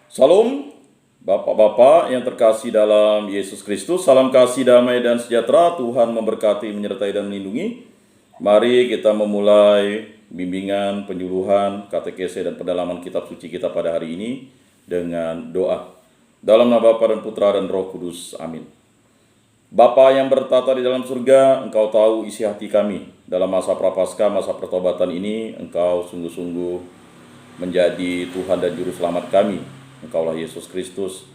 Salam, Bapak-bapak yang terkasih dalam Yesus Kristus. Salam kasih, damai, dan sejahtera. Tuhan memberkati, menyertai, dan melindungi. Mari kita memulai bimbingan, penyuluhan, katekese, dan pendalaman kitab suci kita pada hari ini dengan doa. Dalam nama Bapa dan Putra dan Roh Kudus. Amin. Bapa yang bertata di dalam surga, Engkau tahu isi hati kami. Dalam masa prapaskah, masa pertobatan ini, Engkau sungguh-sungguh menjadi Tuhan dan Juru Selamat kami. Engkaulah Yesus Kristus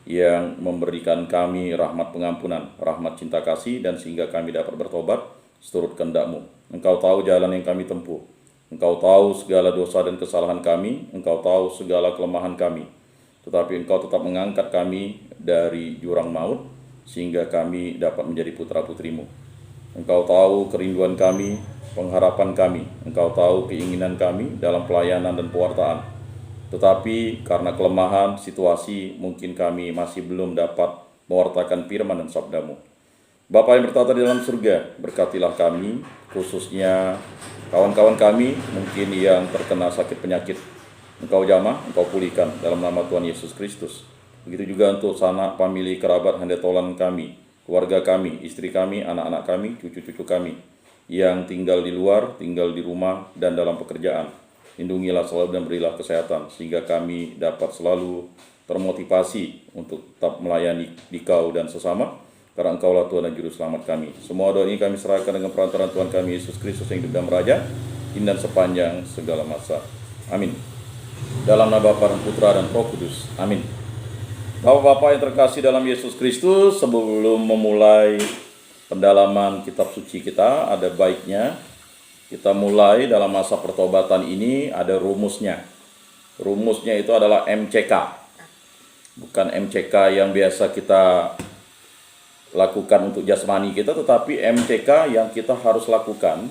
yang memberikan kami rahmat pengampunan, rahmat cinta kasih, dan sehingga kami dapat bertobat seturut kehendak-Mu. Engkau tahu jalan yang kami tempuh. Engkau tahu segala dosa dan kesalahan kami. Engkau tahu segala kelemahan kami. Tetapi Engkau tetap mengangkat kami dari jurang maut, sehingga kami dapat menjadi putra-putri-Mu. Engkau tahu kerinduan kami, pengharapan kami. Engkau tahu keinginan kami dalam pelayanan dan pewartaan. Tetapi karena kelemahan situasi, mungkin kami masih belum dapat mewartakan firman dan sabda-Mu. Bapa yang bertata di dalam surga, berkatilah kami, khususnya kawan-kawan kami mungkin yang terkena sakit penyakit. Engkau jamah, Engkau pulihkan dalam nama Tuhan Yesus Kristus. Begitu juga untuk sanak famili, kerabat, handetolan kami, keluarga kami, istri kami, anak-anak kami, cucu-cucu kami, yang tinggal di luar, tinggal di rumah, dan dalam pekerjaan. Lindungilah selalu dan berilah kesehatan, sehingga kami dapat selalu termotivasi untuk tetap melayani Dikau dan sesama, karena Engkaulah Tuhan dan Juru Selamat kami. Semua doa ini kami serahkan dengan perantaraan Tuhan kami Yesus Kristus yang hidup dan meraja, kini dan sepanjang segala masa. Amin. Dalam nama Bapa dan Putra dan Roh Kudus. Amin. Bapak-bapak yang terkasih dalam Yesus Kristus, sebelum memulai pendalaman kitab suci kita, ada baiknya kita mulai dalam masa pertobatan ini ada rumusnya. Rumusnya itu adalah MCK. Bukan MCK yang biasa kita lakukan untuk jasmani kita, tetapi MCK yang kita harus lakukan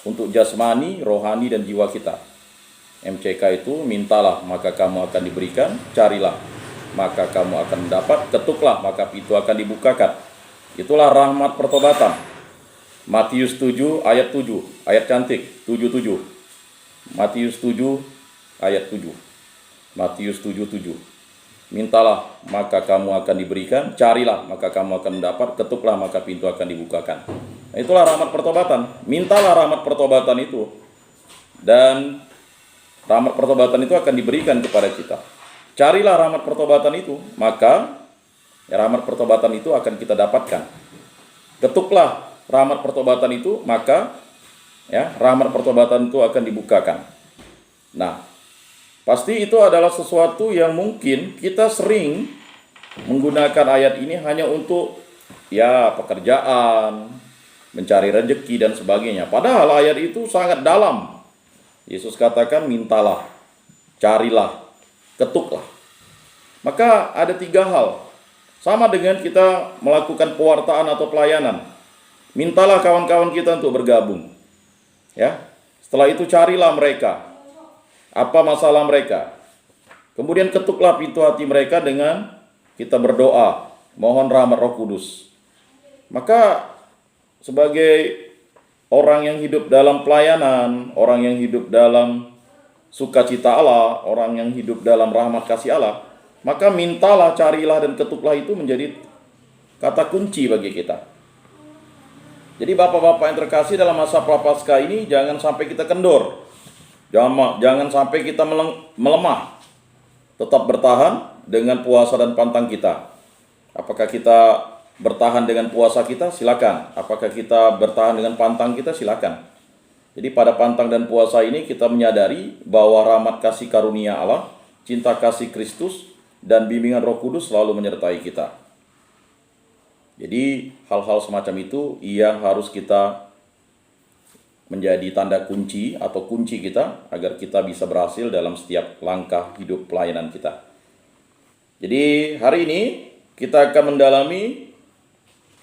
untuk jasmani, rohani, dan jiwa kita. MCK itu, mintalah maka kamu akan diberikan, carilah maka kamu akan mendapat, ketuklah maka pintu akan dibukakan. Itulah rahmat pertobatan. Matius 7 ayat 7, ayat cantik, 77. Matius 7 ayat 7. Matius 7:7. Mintalah maka kamu akan diberikan, carilah maka kamu akan mendapat, ketuklah maka pintu akan dibukakan. Nah, itulah rahmat pertobatan. Mintalah rahmat pertobatan itu, dan rahmat pertobatan itu akan diberikan kepada kita. Carilah rahmat pertobatan itu, maka rahmat pertobatan itu akan kita dapatkan. Ketuklah rahmat pertobatan itu, maka rahmat pertobatan itu akan dibukakan. Nah, pasti itu adalah sesuatu yang mungkin kita sering menggunakan ayat ini hanya untuk pekerjaan, mencari rezeki dan sebagainya. Padahal ayat itu sangat dalam. Yesus katakan mintalah, carilah, ketuklah. Maka ada 3 hal. Sama dengan kita melakukan pewartaan atau pelayanan. Mintalah kawan-kawan kita untuk bergabung. Setelah itu carilah mereka. Apa masalah mereka? Kemudian ketuklah pintu hati mereka dengan kita berdoa, mohon rahmat Roh Kudus. Maka sebagai orang yang hidup dalam pelayanan, orang yang hidup dalam sukacita Allah, orang yang hidup dalam rahmat kasih Allah, maka mintalah, carilah, dan ketuklah itu menjadi kata kunci bagi kita. Jadi bapak-bapak yang terkasih, dalam masa prapaskah ini jangan sampai kita kendor. Jangan sampai kita melemah. Tetap bertahan dengan puasa dan pantang kita. Apakah kita bertahan dengan puasa kita? Silakan. Apakah kita bertahan dengan pantang kita? Silakan. Jadi pada pantang dan puasa ini kita menyadari bahwa rahmat kasih karunia Allah, cinta kasih Kristus, dan bimbingan Roh Kudus selalu menyertai kita. Jadi hal-hal semacam itu yang harus kita menjadi tanda kunci atau kunci kita agar kita bisa berhasil dalam setiap langkah hidup pelayanan kita. Jadi hari ini kita akan mendalami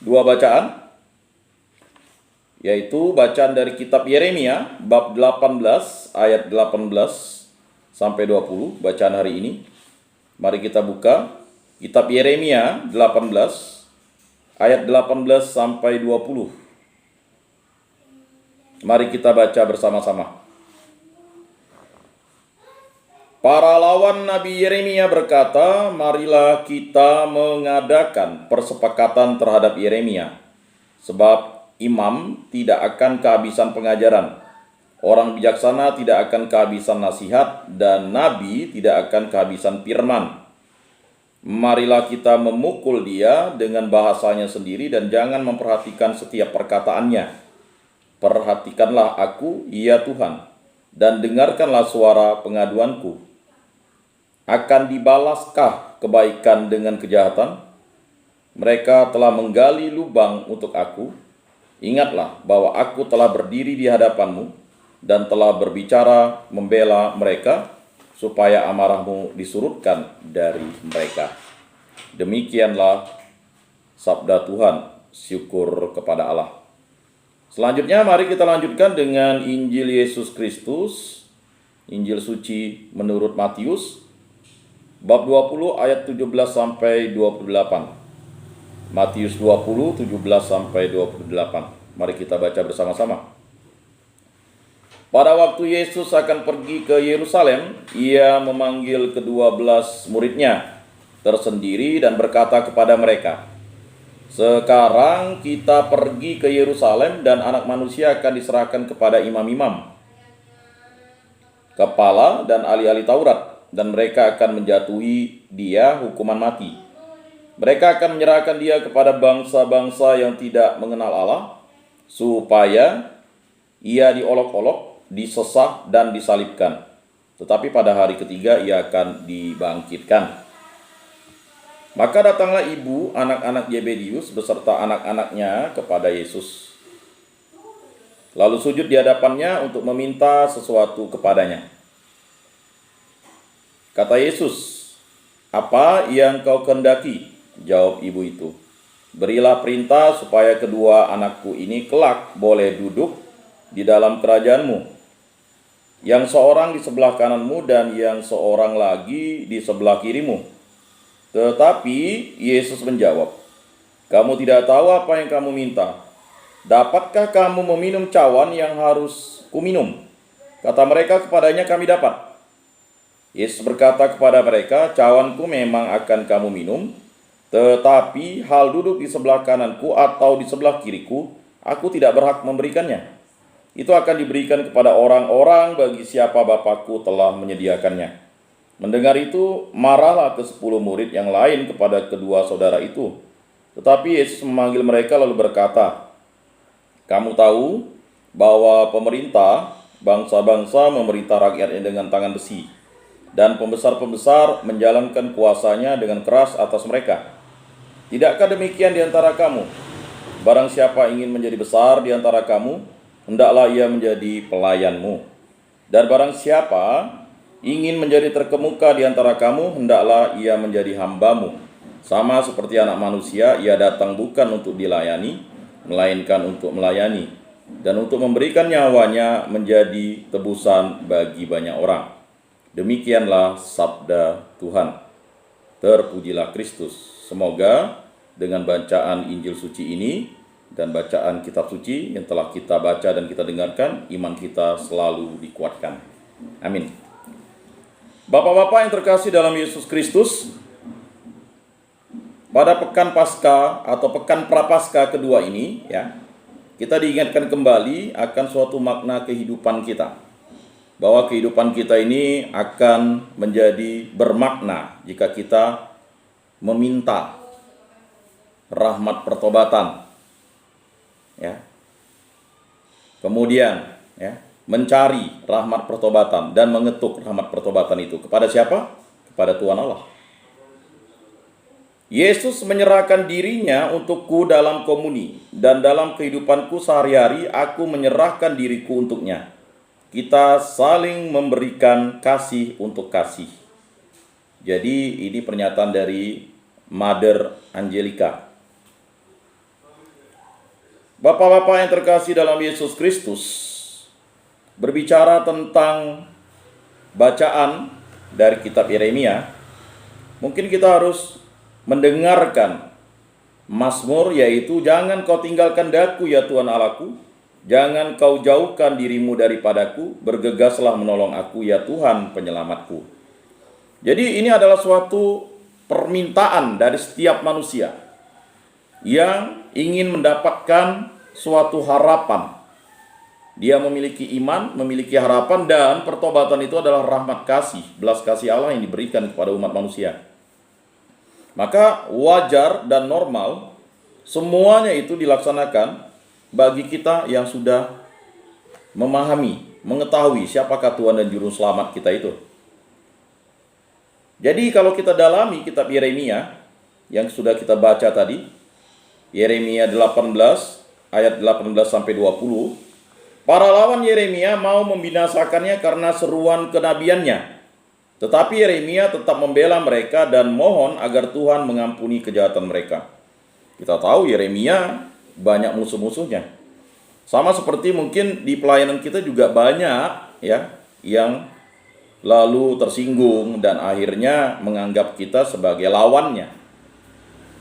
2 bacaan, yaitu bacaan dari kitab Yeremia bab 18 ayat 18 sampai 20, bacaan hari ini. Mari kita buka kitab Yeremia 18 ayat 18 sampai 20. Mari kita baca bersama-sama. Para lawan Nabi Yeremia berkata, marilah kita mengadakan persepakatan terhadap Yeremia, sebab imam tidak akan kehabisan pengajaran, orang bijaksana tidak akan kehabisan nasihat, dan nabi tidak akan kehabisan firman. Marilah kita memukul dia dengan bahasanya sendiri dan jangan memperhatikan setiap perkataannya. Perhatikanlah aku, ya Tuhan, dan dengarkanlah suara pengaduanku. Akan dibalaskah kebaikan dengan kejahatan? Mereka telah menggali lubang untuk aku. Ingatlah bahwa aku telah berdiri di hadapanmu dan telah berbicara membela mereka, supaya amarahmu disurutkan dari mereka. Demikianlah sabda Tuhan, syukur kepada Allah. Selanjutnya mari kita lanjutkan dengan Injil Yesus Kristus, Injil suci menurut Matius, bab 20 ayat 17 sampai 28. Matius 20, 17 sampai 28. Mari kita baca bersama-sama. Pada waktu Yesus akan pergi ke Yerusalem, ia memanggil ke-12 muridnya tersendiri dan berkata kepada mereka, sekarang kita pergi ke Yerusalem dan anak manusia akan diserahkan kepada imam-imam, kepala dan ahli-ahli Taurat, dan mereka akan menjatuhi dia hukuman mati. Mereka akan menyerahkan dia kepada bangsa-bangsa yang tidak mengenal Allah, supaya ia diolok-olok, disesah dan disalibkan. Tetapi pada hari ketiga ia akan dibangkitkan. Maka datanglah ibu anak-anak Yebedius beserta anak-anaknya kepada Yesus, lalu sujud di hadapannya untuk meminta sesuatu kepadanya. Kata Yesus, apa yang kau kehendaki? Jawab ibu itu, berilah perintah supaya kedua anakku ini kelak boleh duduk di dalam kerajaanmu, yang seorang di sebelah kananmu dan yang seorang lagi di sebelah kirimu. Tetapi Yesus menjawab, kamu tidak tahu apa yang kamu minta. Dapatkah kamu meminum cawan yang harus kuminum? Kata mereka kepadanya, kami dapat. Yesus berkata kepada mereka, cawanku memang akan kamu minum, tetapi hal duduk di sebelah kananku atau di sebelah kiriku, aku tidak berhak memberikannya. Itu akan diberikan kepada orang-orang bagi siapa Bapakku telah menyediakannya. Mendengar itu, marahlah ke-10 murid yang lain kepada kedua saudara itu. Tetapi Yesus memanggil mereka lalu berkata, kamu tahu bahwa pemerintah bangsa-bangsa memerintah rakyatnya dengan tangan besi, dan pembesar-pembesar menjalankan kuasanya dengan keras atas mereka. Tidakkah demikian di antara kamu? Barang siapa ingin menjadi besar di antara kamu, hendaklah ia menjadi pelayanmu. Dan barang siapa ingin menjadi terkemuka di antara kamu, hendaklah ia menjadi hambamu. Sama seperti anak manusia, ia datang bukan untuk dilayani, melainkan untuk melayani, dan untuk memberikan nyawanya menjadi tebusan bagi banyak orang. Demikianlah sabda Tuhan. Terpujilah Kristus. Semoga dengan bacaan Injil suci ini dan bacaan kitab suci yang telah kita baca dan kita dengarkan, iman kita selalu dikuatkan. Amin. Bapak-bapak yang terkasih dalam Yesus Kristus, pada pekan Paskah atau pekan Prapaskah kedua ini, ya, kita diingatkan kembali akan suatu makna kehidupan kita, bahwa kehidupan kita ini akan menjadi bermakna jika kita meminta rahmat pertobatan, ya. Kemudian, ya, mencari rahmat pertobatan dan mengetuk rahmat pertobatan itu kepada siapa? Kepada Tuhan Allah. Yesus menyerahkan dirinya untukku dalam komuni, dan dalam kehidupanku sehari-hari aku menyerahkan diriku untuknya. Kita saling memberikan kasih untuk kasih. Jadi ini pernyataan dari Mother Angelica. Bapak-bapak yang terkasih dalam Yesus Kristus, berbicara tentang bacaan dari kitab Yeremia, mungkin kita harus mendengarkan Mazmur, yaitu jangan kau tinggalkan daku ya Tuhan Allahku, jangan kau jauhkan dirimu daripadaku, bergegaslah menolong aku ya Tuhan penyelamatku. Jadi ini adalah suatu permintaan dari setiap manusia yang ingin mendapatkan suatu harapan. Dia memiliki iman, memiliki harapan, dan pertobatan itu adalah rahmat kasih, belas kasih Allah yang diberikan kepada umat manusia. Maka wajar dan normal semuanya itu dilaksanakan bagi kita yang sudah memahami, mengetahui siapakah Tuhan dan Juru Selamat kita itu. Jadi kalau kita dalami kitab Yeremia yang sudah kita baca tadi, Yeremia 18 ayat 18 sampai 20, para lawan Yeremia mau membinasakannya karena seruan kenabiannya. Tetapi Yeremia tetap membela mereka dan mohon agar Tuhan mengampuni kejahatan mereka. Kita tahu Yeremia banyak musuh-musuhnya. Sama seperti mungkin di pelayanan kita juga banyak ya yang lalu tersinggung dan akhirnya menganggap kita sebagai lawannya.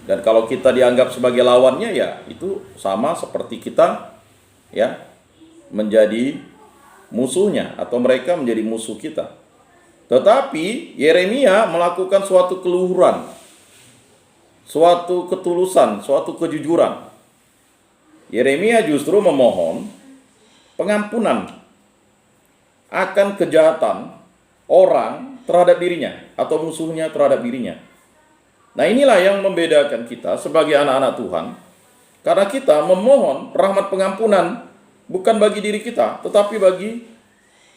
Dan kalau kita dianggap sebagai lawannya, ya itu sama seperti kita ya menjadi musuhnya atau mereka menjadi musuh kita. Tetapi Yeremia melakukan suatu keluhuran, suatu ketulusan, suatu kejujuran. Yeremia justru memohon pengampunan akan kejahatan orang terhadap dirinya atau musuhnya terhadap dirinya. Nah, inilah yang membedakan kita sebagai anak-anak Tuhan, karena kita memohon rahmat pengampunan bukan bagi diri kita, tetapi bagi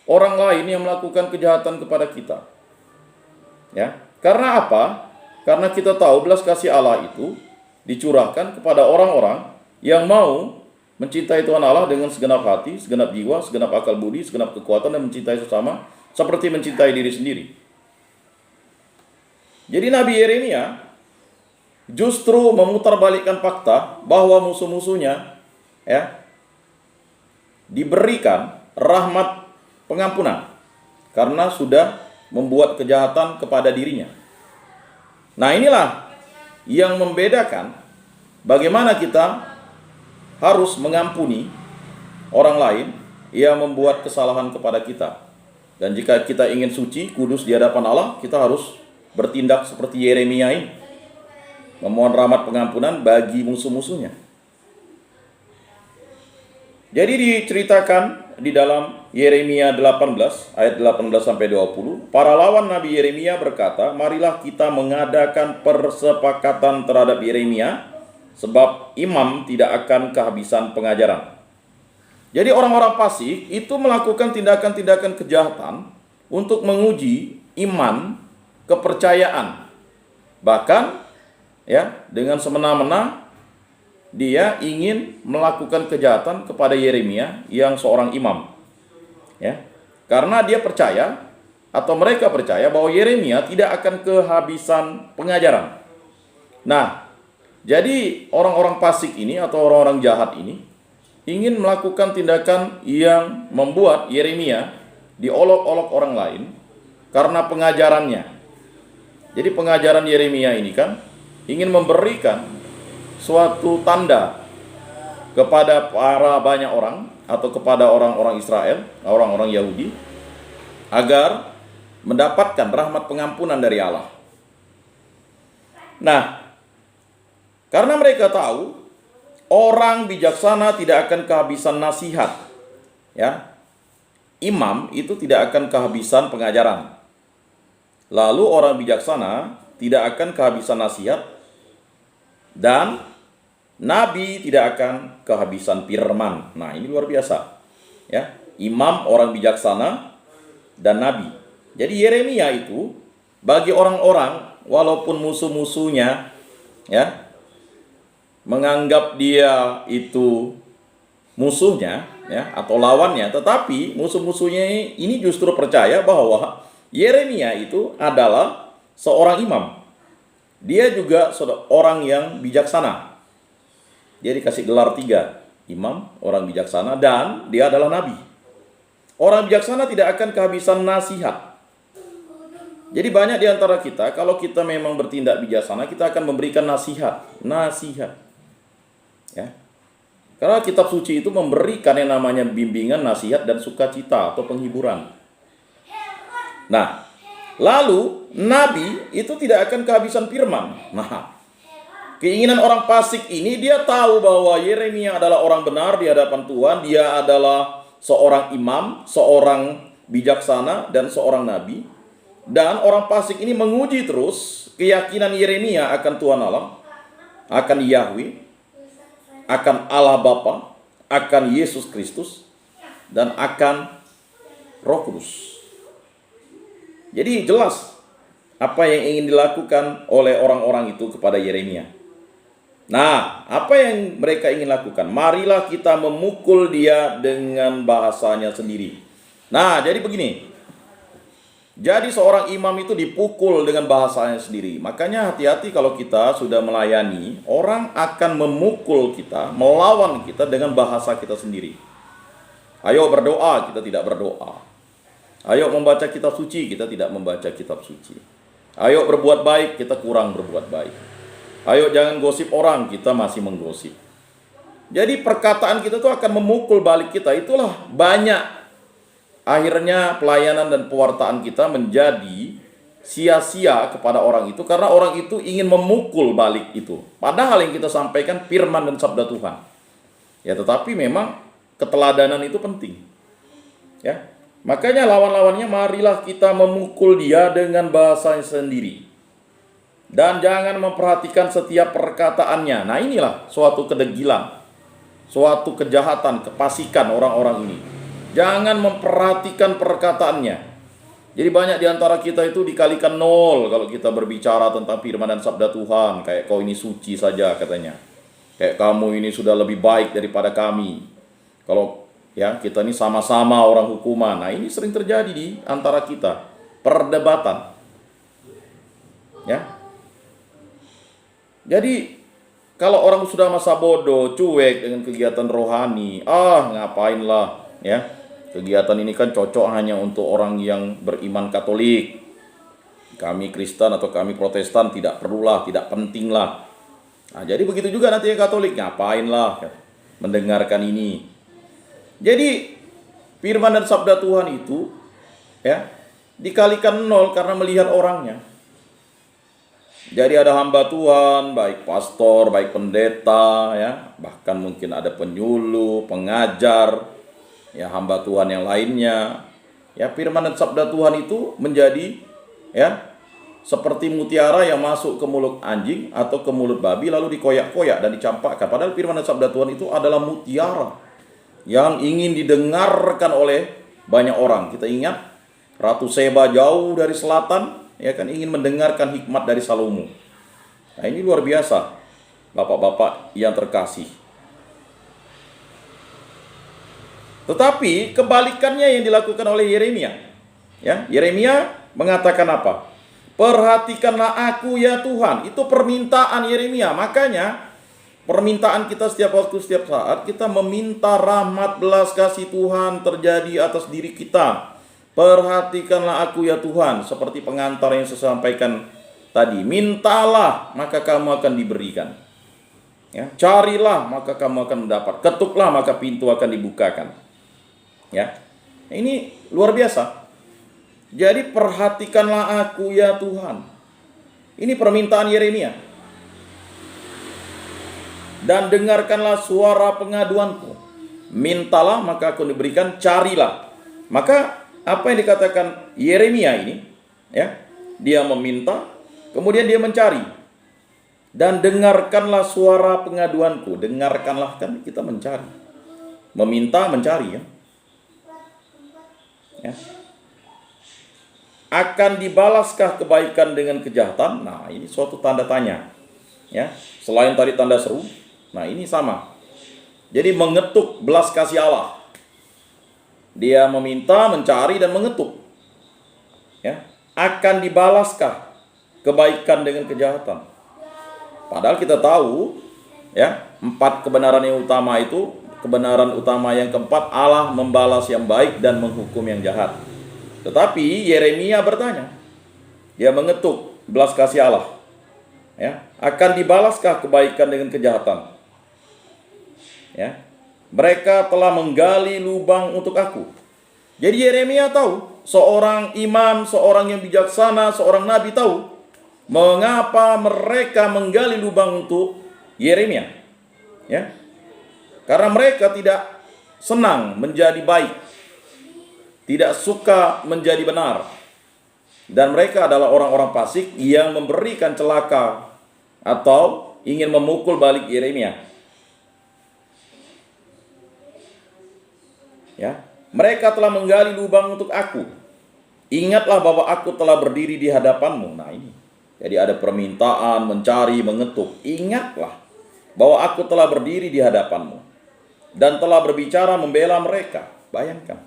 orang lain yang melakukan kejahatan kepada kita. Ya, karena apa? Karena kita tahu belas kasih Allah itu dicurahkan kepada orang-orang yang mau mencintai Tuhan Allah dengan segenap hati, segenap jiwa, segenap akal budi, segenap kekuatan, dan mencintai sesama seperti mencintai diri sendiri. Jadi Nabi Yeremia justru memutarbalikkan fakta bahwa musuh-musuhnya ya diberikan rahmat pengampunan karena sudah membuat kejahatan kepada dirinya. Nah, inilah yang membedakan bagaimana kita harus mengampuni orang lain yang membuat kesalahan kepada kita. Dan jika kita ingin suci, kudus di hadapan Allah, kita harus bertindak seperti Yeremia ini, memohon rahmat pengampunan bagi musuh-musuhnya. Jadi diceritakan di dalam Yeremia 18 ayat 18 sampai 20, para lawan Nabi Yeremia berkata, "Marilah kita mengadakan persepakatan terhadap Yeremia, sebab imam tidak akan kehabisan pengajaran." Jadi orang-orang fasik itu melakukan tindakan-tindakan kejahatan untuk menguji iman, kepercayaan. Bahkan ya, dengan semena-mena dia ingin melakukan kejahatan kepada Yeremia yang seorang imam. Ya. Karena dia percaya atau mereka percaya bahwa Yeremia tidak akan kehabisan pengajaran. Nah, jadi orang-orang fasik ini atau orang-orang jahat ini ingin melakukan tindakan yang membuat Yeremia diolok-olok orang lain karena pengajarannya. Jadi pengajaran Yeremia ini kan ingin memberikan suatu tanda kepada para banyak orang atau kepada orang-orang Israel, orang-orang Yahudi, agar mendapatkan rahmat pengampunan dari Allah. Nah, karena mereka tahu orang bijaksana tidak akan kehabisan nasihat. Ya. Imam itu tidak akan kehabisan pengajaran. Lalu orang bijaksana tidak akan kehabisan nasihat, dan nabi tidak akan kehabisan firman. Nah, ini luar biasa. Ya, imam orang bijaksana dan nabi. Jadi Yeremia itu bagi orang-orang walaupun musuh-musuhnya ya menganggap dia itu musuhnya ya atau lawannya, tetapi musuh-musuhnya ini justru percaya bahwa Yeremia itu adalah seorang imam. Dia juga orang yang bijaksana. Dia dikasih gelar 3, imam, orang bijaksana, dan dia adalah nabi. Orang bijaksana tidak akan kehabisan nasihat. Jadi banyak di antara kita, kalau kita memang bertindak bijaksana, kita akan memberikan nasihat. Ya. Karena kitab suci itu memberikan yang namanya bimbingan, nasihat, dan sukacita atau penghiburan. Nah, Lalu nabi itu tidak akan kehabisan firman. Nah, keinginan orang fasik ini, dia tahu bahwa Yeremia adalah orang benar di hadapan Tuhan. Dia adalah seorang imam, seorang bijaksana, dan seorang nabi. Dan orang fasik ini menguji terus keyakinan Yeremia akan Tuhan Allah, akan Yahweh, akan Allah Bapa, akan Yesus Kristus, dan akan Roh Kudus. Jadi jelas apa yang ingin dilakukan oleh orang-orang itu kepada Yeremia. Nah, apa yang mereka ingin lakukan? Marilah kita memukul dia dengan bahasanya sendiri. Nah, jadi begini. Jadi seorang imam itu dipukul dengan bahasanya sendiri. Makanya hati-hati kalau kita sudah melayani, orang akan memukul kita, melawan kita dengan bahasa kita sendiri. Ayo berdoa, kita tidak berdoa. Ayo membaca kitab suci, kita tidak membaca kitab suci. Ayo berbuat baik, kita kurang berbuat baik. Ayo jangan gosip orang, kita masih menggosip. Jadi perkataan kita tuh akan memukul balik kita. Itulah banyak akhirnya pelayanan dan pewartaan kita menjadi sia-sia kepada orang itu, karena orang itu ingin memukul balik itu. Padahal yang kita sampaikan firman dan sabda Tuhan. Ya, tetapi memang keteladanan itu penting. Ya. Makanya lawan-lawannya, marilah kita memukul dia dengan bahasanya sendiri. Dan jangan memperhatikan setiap perkataannya. Nah, inilah suatu kedegilan, suatu kejahatan, kefasikan orang-orang ini. Jangan memperhatikan perkataannya. Jadi banyak di antara kita itu dikalikan 0 kalau kita berbicara tentang firman dan sabda Tuhan. Kayak kau ini suci saja katanya. Kayak kamu ini sudah lebih baik daripada kami. Kalau ya kita ini sama-sama orang hukuman. Nah, ini sering terjadi di antara kita. Perdebatan. Ya. Jadi kalau orang sudah masa bodoh, cuek dengan kegiatan rohani, ngapainlah, ya. Kegiatan ini kan cocok hanya untuk orang yang beriman Katolik. Kami Kristen atau kami Protestan tidak perlulah, tidak pentinglah. Nah, jadi begitu juga nanti yang Katolik, ngapainlah mendengarkan ini. Jadi firman dan sabda Tuhan itu ya dikalikan 0 karena melihat orangnya. Jadi ada hamba Tuhan, baik pastor, baik pendeta, ya, bahkan mungkin ada penyuluh, pengajar, ya, hamba Tuhan yang lainnya. Ya, firman dan sabda Tuhan itu menjadi ya seperti mutiara yang masuk ke mulut anjing atau ke mulut babi lalu dikoyak-koyak dan dicampakkan. Padahal firman dan sabda Tuhan itu adalah mutiara yang ingin didengarkan oleh banyak orang. Kita ingat Ratu Seba jauh dari selatan, ya kan, ingin mendengarkan hikmat dari Salomo. Nah, ini luar biasa, bapak-bapak yang terkasih. Tetapi kebalikannya yang dilakukan oleh Yeremia. Ya, Yeremia mengatakan apa? Perhatikanlah aku ya Tuhan. Itu permintaan Yeremia. Makanya permintaan kita setiap waktu, setiap saat, kita meminta rahmat belas kasih Tuhan terjadi atas diri kita. Perhatikanlah aku ya Tuhan. Seperti pengantar yang saya sampaikan tadi. Mintalah, maka kamu akan diberikan. Ya, carilah, maka kamu akan mendapat. Ketuklah, maka pintu akan dibukakan. Ya, ini luar biasa. Jadi perhatikanlah aku ya Tuhan. Ini permintaan Yeremia. Dan dengarkanlah suara pengaduanku. Mintalah, maka akan diberikan. Carilah. Maka apa yang dikatakan Yeremia ini, ya, dia meminta, kemudian dia mencari. Dan dengarkanlah suara pengaduanku. Dengarkanlah, kan kita mencari. Meminta, mencari, ya. Ya. Akan dibalaskah kebaikan dengan kejahatan? Nah, ini suatu tanda tanya. Ya, selain tadi tanda seru, nah ini sama. Jadi mengetuk belas kasih Allah. Dia meminta, mencari, dan mengetuk. Ya, akan dibalaskah kebaikan dengan kejahatan? Padahal kita tahu, ya, 4 kebenaran yang utama itu, kebenaran utama yang keempat, Allah membalas yang baik dan menghukum yang jahat. Tetapi Yeremia bertanya, dia mengetuk belas kasih Allah. Ya, akan dibalaskah kebaikan dengan kejahatan? Ya, mereka telah menggali lubang untuk aku. Jadi Yeremia tahu seorang imam, seorang yang bijaksana, seorang nabi tahu mengapa mereka menggali lubang untuk Yeremia. Ya. Karena mereka tidak senang menjadi baik, tidak suka menjadi benar. Dan mereka adalah orang-orang fasik yang memberikan celaka atau ingin memukul balik Yeremia. Ya, mereka telah menggali lubang untuk aku. Ingatlah bahwa aku telah berdiri di hadapanmu. Nah ini, jadi ada permintaan mencari, mengetuk. Ingatlah bahwa aku telah berdiri di hadapanmu dan telah berbicara membela mereka. Bayangkan,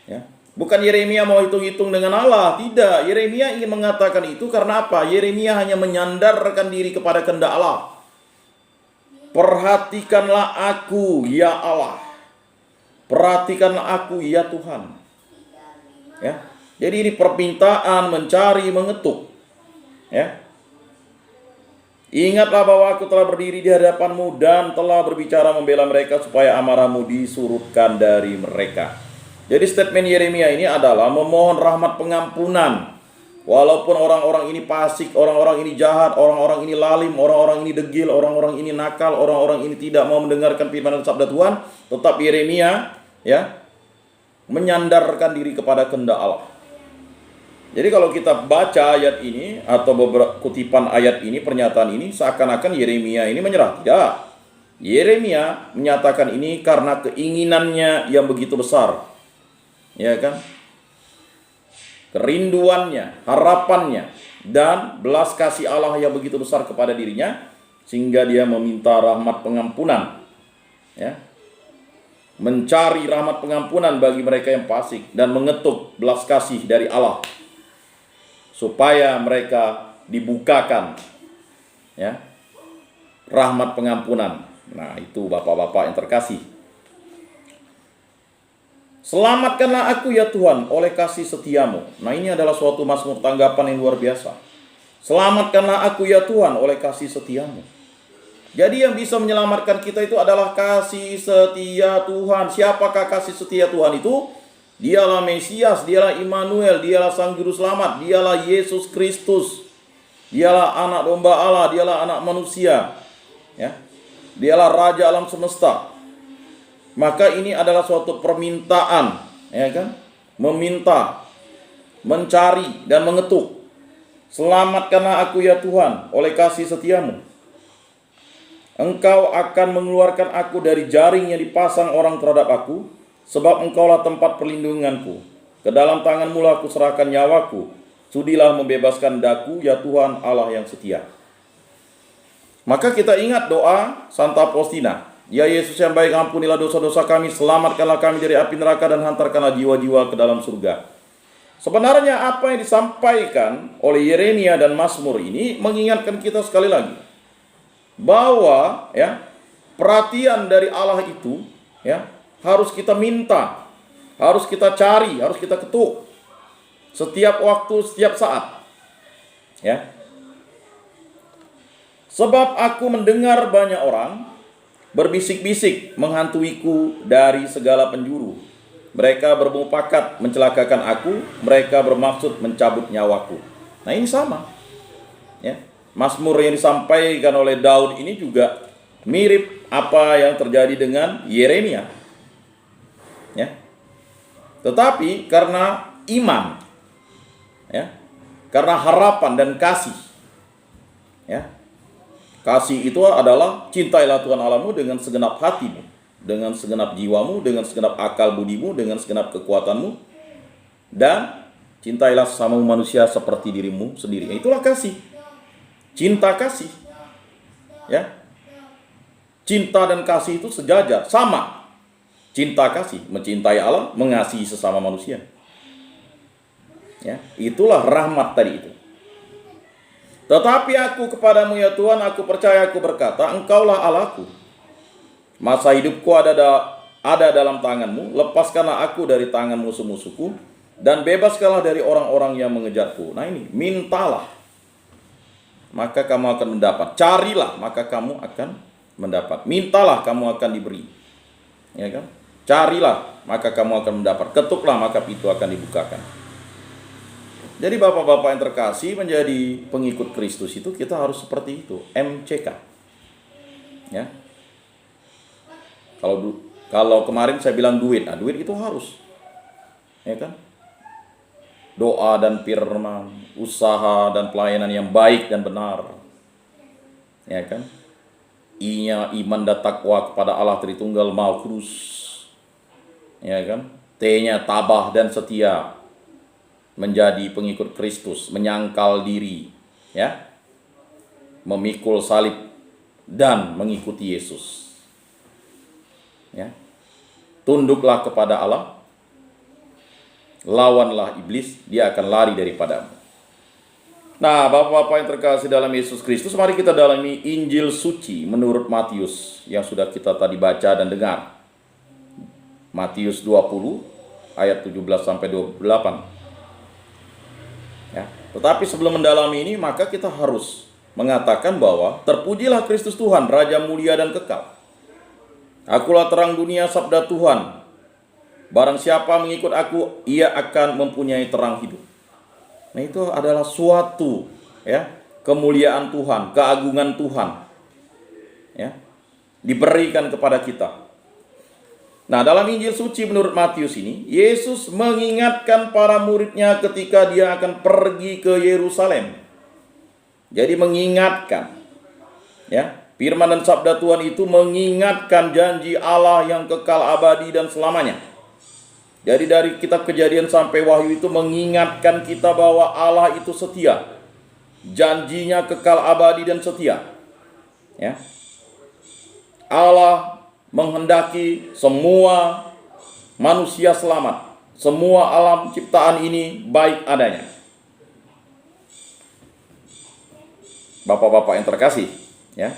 ya. Bukan Yeremia mau hitung-hitung dengan Allah, tidak. Yeremia ingin mengatakan itu karena apa? Yeremia hanya menyandarkan diri kepada kehendak Allah. Perhatikanlah aku, ya Allah. Perhatikanlah aku, ya Tuhan. Ya. Jadi ini permintaan mencari, mengetuk. Ya. Ingatlah bahwa aku telah berdiri di hadapanmu dan telah berbicara membela mereka supaya amarahmu disurutkan dari mereka. Jadi statement Yeremia ini adalah memohon rahmat pengampunan. Walaupun orang-orang ini fasik, orang-orang ini jahat, orang-orang ini lalim, orang-orang ini degil, orang-orang ini nakal, orang-orang ini tidak mau mendengarkan firman dan sabda Tuhan, tetap Yeremia ya menyandarkan diri kepada kehendak Allah. Jadi kalau kita baca ayat ini atau beberapa kutipan ayat ini, pernyataan ini seakan-akan Yeremia ini menyerah. Tidak. Yeremia menyatakan ini karena keinginannya yang begitu besar. Ya kan? Kerinduannya, harapannya, dan belas kasih Allah yang begitu besar kepada dirinya, sehingga dia meminta rahmat pengampunan. Ya. Mencari rahmat pengampunan bagi mereka yang fasik dan mengetuk belas kasih dari Allah supaya mereka dibukakan ya rahmat pengampunan. Nah, itu Bapak-bapak yang terkasih. Selamatkanlah aku ya Tuhan oleh kasih setiamu. Nah, ini adalah suatu mazmur tanggapan yang luar biasa. Selamatkanlah aku ya Tuhan oleh kasih setiamu. Jadi yang bisa menyelamatkan kita itu adalah kasih setia Tuhan. Siapakah kasih setia Tuhan itu? Dialah Mesias, dialah Immanuel, dialah Sang Juru Selamat, dialah Yesus Kristus. Dialah anak domba Allah, dialah anak manusia. Ya. Dialah Raja alam semesta. Maka ini adalah suatu permintaan, ya kan? Meminta, mencari dan mengetuk. Selamatkanlah aku ya Tuhan oleh kasih setiamu. Engkau akan mengeluarkan aku dari jaring yang dipasang orang terhadap aku, sebab engkaulah tempat perlindunganku. Ke dalam tanganmu lah aku serahkan nyawaku. Sudilah membebaskan daku ya Tuhan Allah yang setia. Maka kita ingat doa Santa Faustina. Ya Yesus yang baik, ampunilah dosa-dosa kami, selamatkanlah kami dari api neraka dan hantarkanlah jiwa-jiwa ke dalam surga. Sebenarnya apa yang disampaikan oleh Yeremia dan Mazmur ini mengingatkan kita sekali lagi bahwa ya perhatian dari Allah itu ya harus kita minta, harus kita cari, harus kita ketuk setiap waktu, setiap saat. Ya. Sebab aku mendengar banyak orang berbisik-bisik menghantuiku dari segala penjuru. Mereka bermufakat mencelakakan aku, mereka bermaksud mencabut nyawaku. Nah, ini sama. Ya. Mazmur yang disampaikan oleh Daud ini juga mirip apa yang terjadi dengan Yeremia. Ya. Tetapi karena iman, ya, karena harapan dan kasih, ya. Kasih itu adalah cintailah Tuhan Allahmu dengan segenap hatimu, dengan segenap jiwamu, dengan segenap akal budimu, dengan segenap kekuatanmu, dan cintailah sesama manusia seperti dirimu sendiri. Itulah kasih. Cinta kasih. Ya. Cinta dan kasih itu sejajar, sama. Cinta kasih, mencintai Allah, mengasihi sesama manusia. Ya, itulah rahmat tadi itu. Tetapi aku kepadamu ya Tuhan, aku percaya, aku berkata, engkaulah Allahku. Masa hidupku ada dalam tanganmu, lepaskanlah aku dari tangan musuh-musuhku, dan bebaskanlah dari orang-orang yang mengejarku. Nah ini, mintalah, maka kamu akan mendapat. Carilah, maka kamu akan mendapat. Mintalah, kamu akan diberi. Ya kan? Carilah, maka kamu akan mendapat. Ketuklah, maka pintu akan dibukakan. Jadi bapak-bapak yang terkasih, menjadi pengikut Kristus itu kita harus seperti itu, MCK. Ya. Kalau kemarin saya bilang duit, duit itu harus. Ya kan? Doa dan firman, usaha dan pelayanan yang baik dan benar. Ya kan? I-nya iman dan takwa kepada Allah Tritunggal Maha Kudus. Ya kan? T-nya tabah dan setia, menjadi pengikut Kristus, menyangkal diri, ya. Memikul salib dan mengikuti Yesus. Ya. Tunduklah kepada Allah, lawanlah iblis, dia akan lari daripadamu. Nah, bapak-bapak yang terkasih dalam Yesus Kristus, mari kita dalami Injil suci menurut Matius yang sudah kita tadi baca dan dengar. Matius 20 ayat 17 sampai 28. Ya, tetapi sebelum mendalami ini, maka kita harus mengatakan bahwa terpujilah Kristus Tuhan, Raja mulia dan kekal. Akulah terang dunia, sabda Tuhan. Barang siapa mengikut aku, ia akan mempunyai terang hidup. Nah, itu adalah suatu, ya, kemuliaan Tuhan, keagungan Tuhan, ya, diberikan kepada kita. Nah, dalam Injil suci menurut Matius ini, Yesus mengingatkan para muridnya ketika dia akan pergi ke Yerusalem. Jadi mengingatkan, ya, firman dan sabda Tuhan itu mengingatkan janji Allah yang kekal abadi dan selamanya. Jadi dari kitab Kejadian sampai Wahyu itu mengingatkan kita bahwa Allah itu setia. Janjinya kekal abadi dan setia. Ya. Allah menghendaki semua manusia selamat. Semua alam ciptaan ini baik adanya. Bapak-bapak yang terkasih, ya.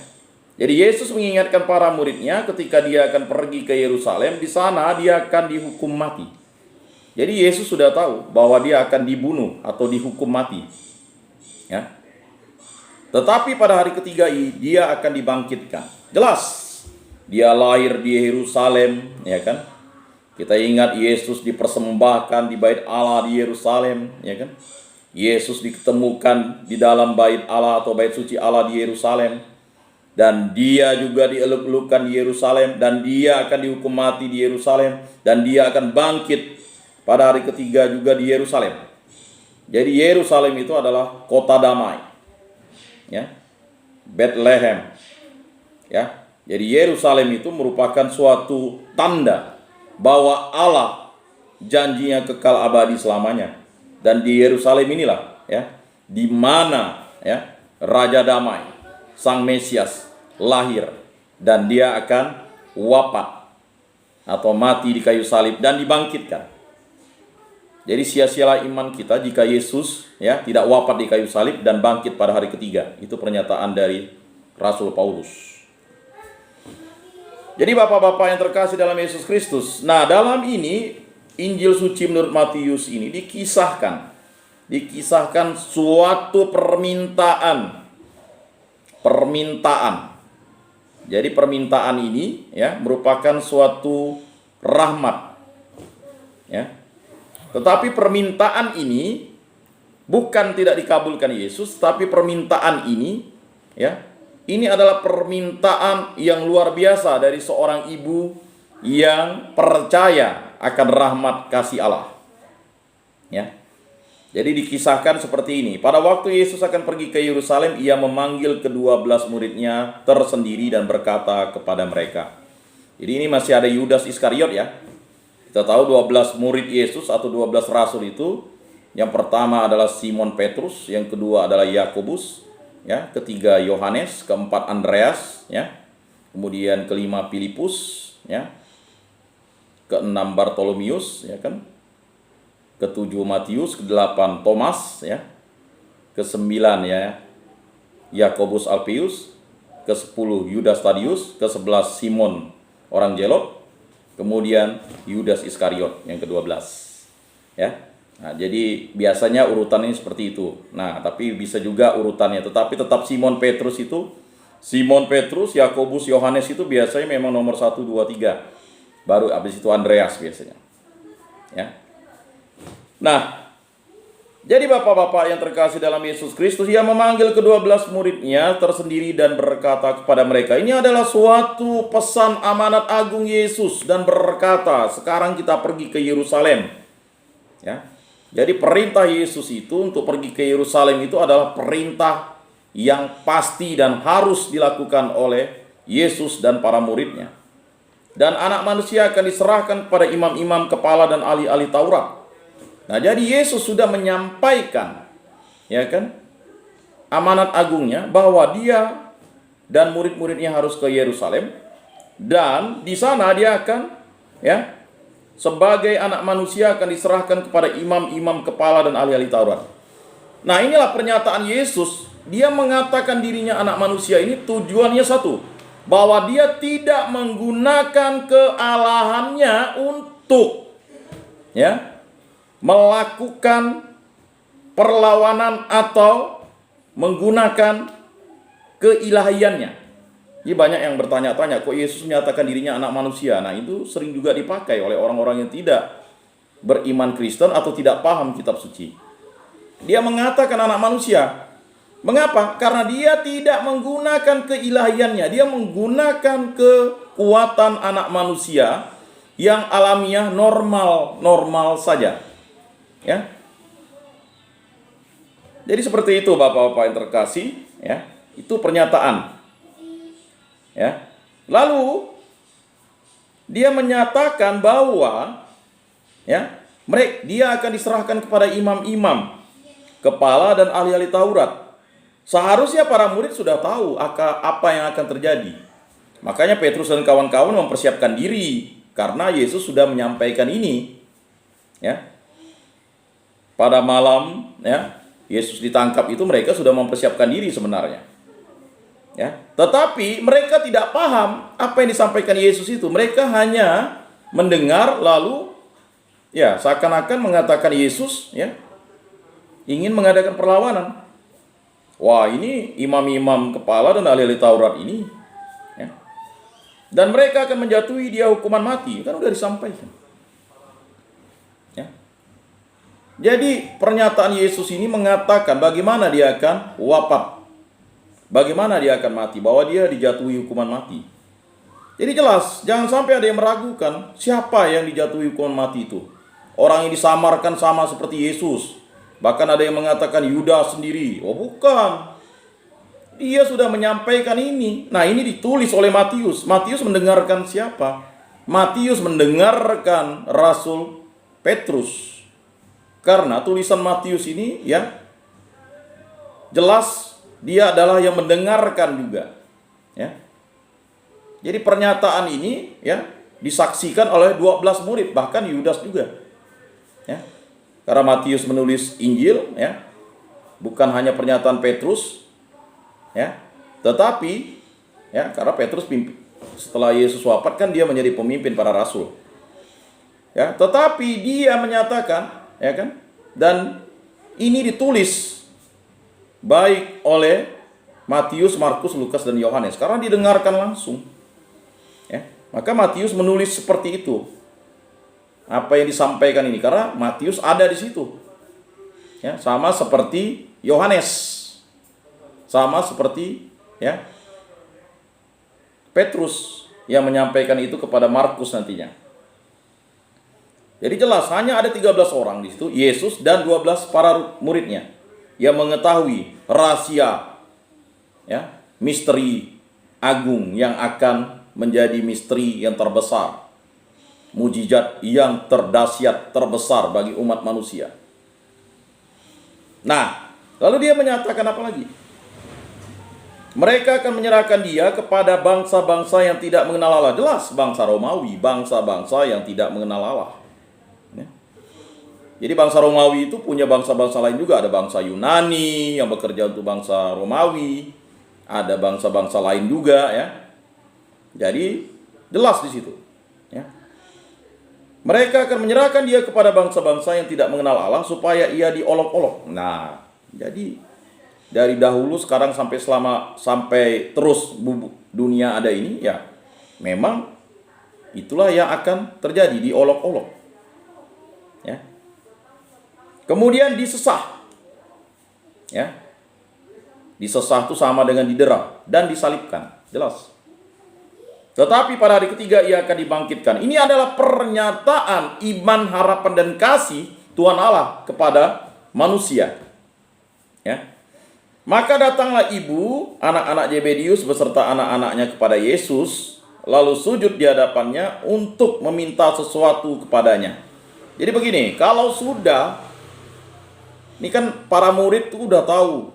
Jadi Yesus mengingatkan para muridnya ketika dia akan pergi ke Yerusalem, di sana dia akan dihukum mati. Jadi Yesus sudah tahu bahwa dia akan dibunuh atau dihukum mati. Ya. Tetapi pada hari ketiga dia akan dibangkitkan. Jelas, dia lahir di Yerusalem, ya kan? Kita ingat Yesus dipersembahkan di bait Allah di Yerusalem, ya kan? Yesus diketemukan di dalam bait Allah atau bait suci Allah di Yerusalem. Dan dia juga dieluk-elukkan di Yerusalem, dan dia akan dihukum mati di Yerusalem, dan dia akan bangkit pada hari ketiga juga di Yerusalem. Jadi Yerusalem itu adalah kota damai, ya, Bethlehem, ya. Jadi Yerusalem itu merupakan suatu tanda bahwa Allah janjinya kekal abadi selamanya, dan di Yerusalem inilah, ya, di mana, ya, Raja Damai, Sang Mesias lahir, dan dia akan wafat atau mati di kayu salib dan dibangkitkan. Jadi sia-sialah iman kita jika Yesus, ya, tidak wafat di kayu salib dan bangkit pada hari ketiga. Itu pernyataan dari Rasul Paulus. Jadi bapak-bapak yang terkasih dalam Yesus Kristus, nah dalam ini Injil suci menurut Matius ini dikisahkan suatu permintaan. Jadi permintaan ini, ya, merupakan suatu rahmat, ya. Tetapi permintaan ini bukan tidak dikabulkan Yesus, tapi permintaan ini, ya, ini adalah permintaan yang luar biasa dari seorang ibu yang percaya akan rahmat kasih Allah, ya. Jadi dikisahkan seperti ini. Pada waktu Yesus akan pergi ke Yerusalem, ia memanggil ke-12 muridnya tersendiri dan berkata kepada mereka. Jadi ini masih ada Yudas Iskariot, ya. Kita tahu 12 murid Yesus atau 12 rasul itu, yang pertama adalah Simon Petrus, yang kedua adalah Yakobus, ya, ketiga Yohanes, keempat Andreas, ya. Kemudian kelima Filipus, ya. Keenam Bartolomius, ya kan? Ketujuh Matius, kedelapan Thomas, ya. Kesembilan, ya, Yakobus Alpius, ke-10 Yudas Tadius, ke-11 Simon orang Zelot, kemudian Yudas Iskariot yang ke-12, ya. Nah, jadi biasanya urutannya seperti itu. Nah, tapi bisa juga urutannya, tetapi tetap Simon Petrus, Yakobus, Yohanes itu biasanya memang nomor 1, 2, 3. baru habis itu Andreas biasanya. Ya. Nah, jadi Bapak-bapak yang terkasih dalam Yesus Kristus, Ia memanggil ke-12 muridnya tersendiri dan berkata kepada mereka, ini adalah suatu pesan amanat agung Yesus, dan berkata, sekarang kita pergi ke Yerusalem. Ya. Jadi perintah Yesus itu untuk pergi ke Yerusalem itu adalah perintah yang pasti dan harus dilakukan oleh Yesus dan para muridnya. Dan anak manusia akan diserahkan kepada imam-imam kepala dan ahli-ahli Taurat. Nah, jadi Yesus sudah menyampaikan, ya kan, amanat agungnya bahwa dia dan murid-muridnya harus ke Yerusalem, dan di sana dia akan, ya, sebagai anak manusia akan diserahkan kepada imam-imam kepala dan ahli-ahli Taurat. Nah, inilah pernyataan Yesus. Dia mengatakan dirinya anak manusia ini tujuannya satu, bahwa dia tidak menggunakan kealahannya untuk, ya, melakukan perlawanan atau menggunakan keilahiannya. Ini banyak yang bertanya-tanya, kok Yesus menyatakan dirinya anak manusia? Nah, itu sering juga dipakai oleh orang-orang yang tidak beriman Kristen atau tidak paham kitab suci. Dia mengatakan anak manusia. Mengapa? Karena dia tidak menggunakan keilahiannya. Dia menggunakan kekuatan anak manusia yang alamiah, normal saja. Ya. Jadi seperti itu Bapak-bapak yang terkasih, ya. Itu pernyataan. Ya. Lalu dia menyatakan bahwa, ya, dia akan diserahkan kepada imam-imam, kepala dan ahli-ahli Taurat. Seharusnya para murid sudah tahu apa yang akan terjadi. Makanya Petrus dan kawan-kawan mempersiapkan diri karena Yesus sudah menyampaikan ini. Ya. Pada malam, ya, Yesus ditangkap itu mereka sudah mempersiapkan diri sebenarnya. Ya. Tetapi mereka tidak paham apa yang disampaikan Yesus itu. Mereka hanya mendengar lalu, ya, seakan-akan mengatakan Yesus, ya, ingin mengadakan perlawanan. Wah, ini imam-imam kepala dan ahli-ahli Taurat ini, ya. Dan mereka akan menjatuhi dia hukuman mati. Kan udah disampaikan. Ya. Jadi pernyataan Yesus ini mengatakan bagaimana dia akan wafat. Bagaimana dia akan mati. Bahwa dia dijatuhi hukuman mati. Jadi jelas, jangan sampai ada yang meragukan siapa yang dijatuhi hukuman mati itu. Orang yang disamarkan sama seperti Yesus. Bahkan ada yang mengatakan Yudas sendiri. Oh, bukan. Dia sudah menyampaikan ini. Nah, ini ditulis oleh Matius. Matius mendengarkan siapa? Matius mendengarkan Rasul Petrus. Karena tulisan Matius ini, ya, jelas dia adalah yang mendengarkan juga. Ya. Jadi pernyataan ini, ya, disaksikan oleh 12 murid, bahkan Yudas juga. Ya. Karena Matius menulis Injil, ya, bukan hanya pernyataan Petrus, ya, tetapi, ya, karena Petrus setelah Yesus wafat kan dia menjadi pemimpin para rasul, ya, tetapi dia menyatakan, ya kan, dan ini ditulis baik oleh Matius, Markus, Lukas dan Yohanes karena didengarkan langsung, ya, maka Matius menulis seperti itu. Apa yang disampaikan ini karena Matius ada di situ, ya, sama seperti Yohanes, sama seperti, ya, Petrus yang menyampaikan itu kepada Markus nantinya. Jadi jelas hanya ada 13 orang di situ, Yesus dan 12 para muridnya yang mengetahui rahasia, ya, misteri agung yang akan menjadi misteri yang terbesar. Mujizat yang terdahsyat, terbesar bagi umat manusia. Nah, lalu dia menyatakan apa lagi? Mereka akan menyerahkan dia kepada bangsa-bangsa yang tidak mengenal Allah. Jelas, bangsa Romawi, bangsa-bangsa yang tidak mengenal Allah. Ya. Jadi bangsa Romawi itu punya bangsa-bangsa lain juga. Ada bangsa Yunani yang bekerja untuk bangsa Romawi. Ada bangsa-bangsa lain juga, ya. Jadi jelas di situ. Ya. Mereka akan menyerahkan dia kepada bangsa-bangsa yang tidak mengenal Allah supaya ia diolok-olok. Nah, jadi dari dahulu sekarang sampai terus dunia ada ini, ya, memang itulah yang akan terjadi, diolok-olok. Ya. Kemudian disesah. Ya. Disesah itu sama dengan didera dan disalibkan, jelas. Tetapi pada hari ketiga ia akan dibangkitkan. Ini adalah pernyataan iman, harapan, dan kasih Tuhan Allah kepada manusia. Ya. Maka datanglah ibu anak-anak Zebedius beserta anak-anaknya kepada Yesus, lalu sujud di hadapannya untuk meminta sesuatu kepadanya. Jadi begini, kalau sudah, ini kan para murid itu udah tahu,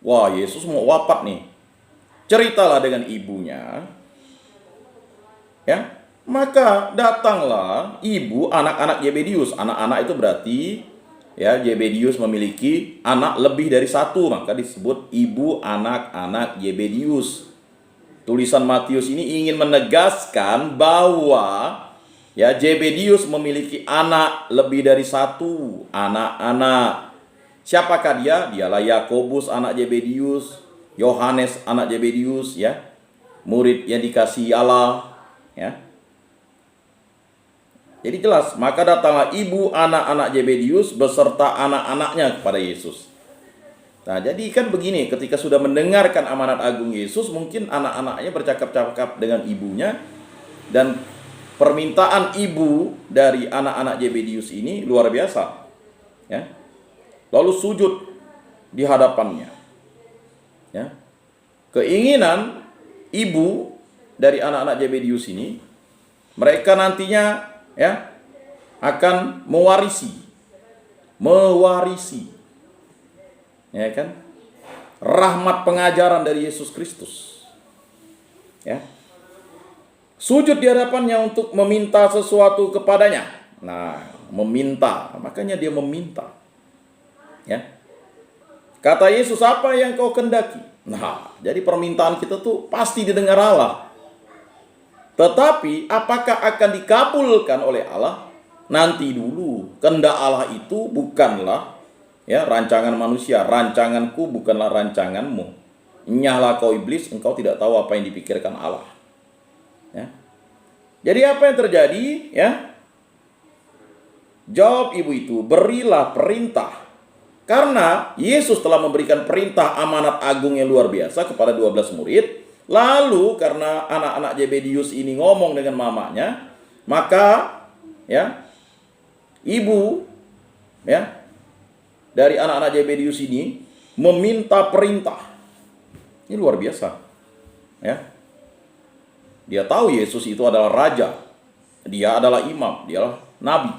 wah Yesus mau wafat nih. Ceritalah dengan ibunya. Ya, maka datanglah ibu anak-anak Zebedius. Anak-anak itu berarti ya Zebedius memiliki anak lebih dari satu, maka disebut ibu anak-anak Zebedius. Tulisan Matius ini ingin menegaskan bahwa ya Zebedius memiliki anak lebih dari satu, anak-anak. Siapakah dia? Dialah Yakobus anak Zebedius, Yohanes anak Zebedius, ya, murid yang dikasihi Allah. Ya. Jadi jelas, maka datanglah ibu anak-anak Zebedius beserta anak-anaknya kepada Yesus. Nah, jadi kan begini, ketika sudah mendengarkan amanat agung Yesus, mungkin anak-anaknya bercakap-cakap dengan ibunya, dan permintaan ibu dari anak-anak Zebedius ini luar biasa. Ya. Lalu sujud di hadapannya. Ya. Keinginan ibu dari anak-anak Zebedius ini, mereka nantinya ya akan mewarisi, ya kan, rahmat pengajaran dari Yesus Kristus. Ya, sujud di hadapannya untuk meminta sesuatu kepadanya. Nah, meminta, makanya dia meminta. Ya, kata Yesus, apa yang kau kehendaki? Nah, jadi permintaan kita tuh pasti didengar Allah. Tetapi apakah akan dikabulkan oleh Allah? Nanti dulu. Kehendak Allah itu bukanlah ya rancangan manusia. Rancanganku bukanlah rancanganmu. Nyahlah kau iblis, engkau tidak tahu apa yang dipikirkan Allah. Ya. Jadi apa yang terjadi? Ya. Jawab ibu itu, berilah perintah. Karena Yesus telah memberikan perintah amanat agung yang luar biasa kepada 12 murid. Lalu karena anak-anak Zebedius ini ngomong dengan mamanya, maka ya ibu ya dari anak-anak Zebedius ini meminta perintah. Ini luar biasa. Ya. Dia tahu Yesus itu adalah raja. Dia adalah imam, dia adalah nabi.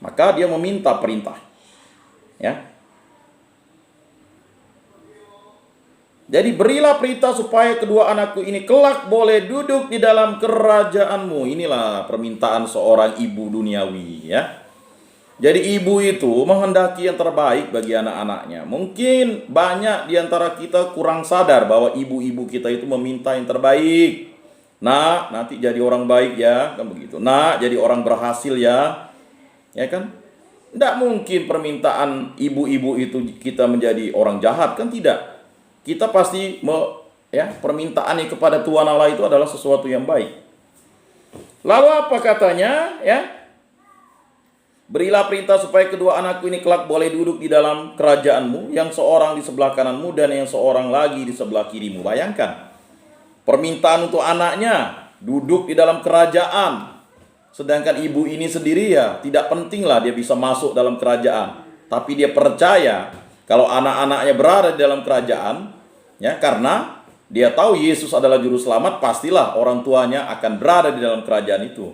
Maka dia meminta perintah. Ya. Jadi berilah perintah supaya kedua anakku ini kelak boleh duduk di dalam kerajaanmu. Inilah permintaan seorang ibu duniawi, ya. Jadi ibu itu menghendaki yang terbaik bagi anak-anaknya. Mungkin banyak di antara kita kurang sadar bahwa ibu-ibu kita itu meminta yang terbaik. Nah, nanti jadi orang baik ya, kan begitu. Nah, jadi orang berhasil ya. Ya kan? Tidak mungkin permintaan ibu-ibu itu kita menjadi orang jahat, kan tidak. Kita pasti permintaannya kepada Tuhan Allah itu adalah sesuatu yang baik. Lalu apa katanya? Ya, berilah perintah supaya kedua anakku ini kelak boleh duduk di dalam kerajaanmu, yang seorang di sebelah kananmu dan yang seorang lagi di sebelah kirimu. Bayangkan, permintaan untuk anaknya duduk di dalam kerajaan, sedangkan ibu ini sendiri ya tidak pentinglah dia bisa masuk dalam kerajaan, tapi dia percaya kalau anak-anaknya berada di dalam kerajaan, ya, karena dia tahu Yesus adalah juru selamat, pastilah orang tuanya akan berada di dalam kerajaan itu.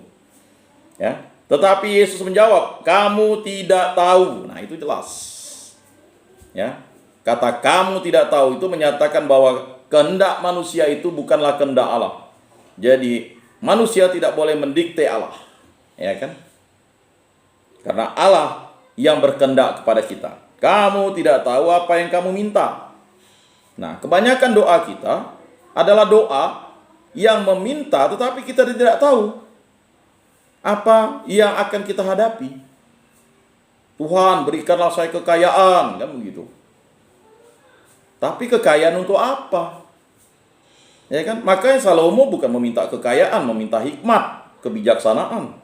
Ya, tetapi Yesus menjawab, kamu tidak tahu. Nah, itu jelas. Ya, kata kamu tidak tahu itu menyatakan bahwa kehendak manusia itu bukanlah kehendak Allah. Jadi manusia tidak boleh mendikte Allah, ya kan? Karena Allah yang berkehendak kepada kita. Kamu tidak tahu apa yang kamu minta. Nah, kebanyakan doa kita adalah doa yang meminta, tetapi kita tidak tahu apa yang akan kita hadapi. Tuhan, berikanlah saya kekayaan, kan begitu. Tapi kekayaan untuk apa? Ya kan? Makanya Salomo bukan meminta kekayaan, meminta hikmat. kebijaksanaan.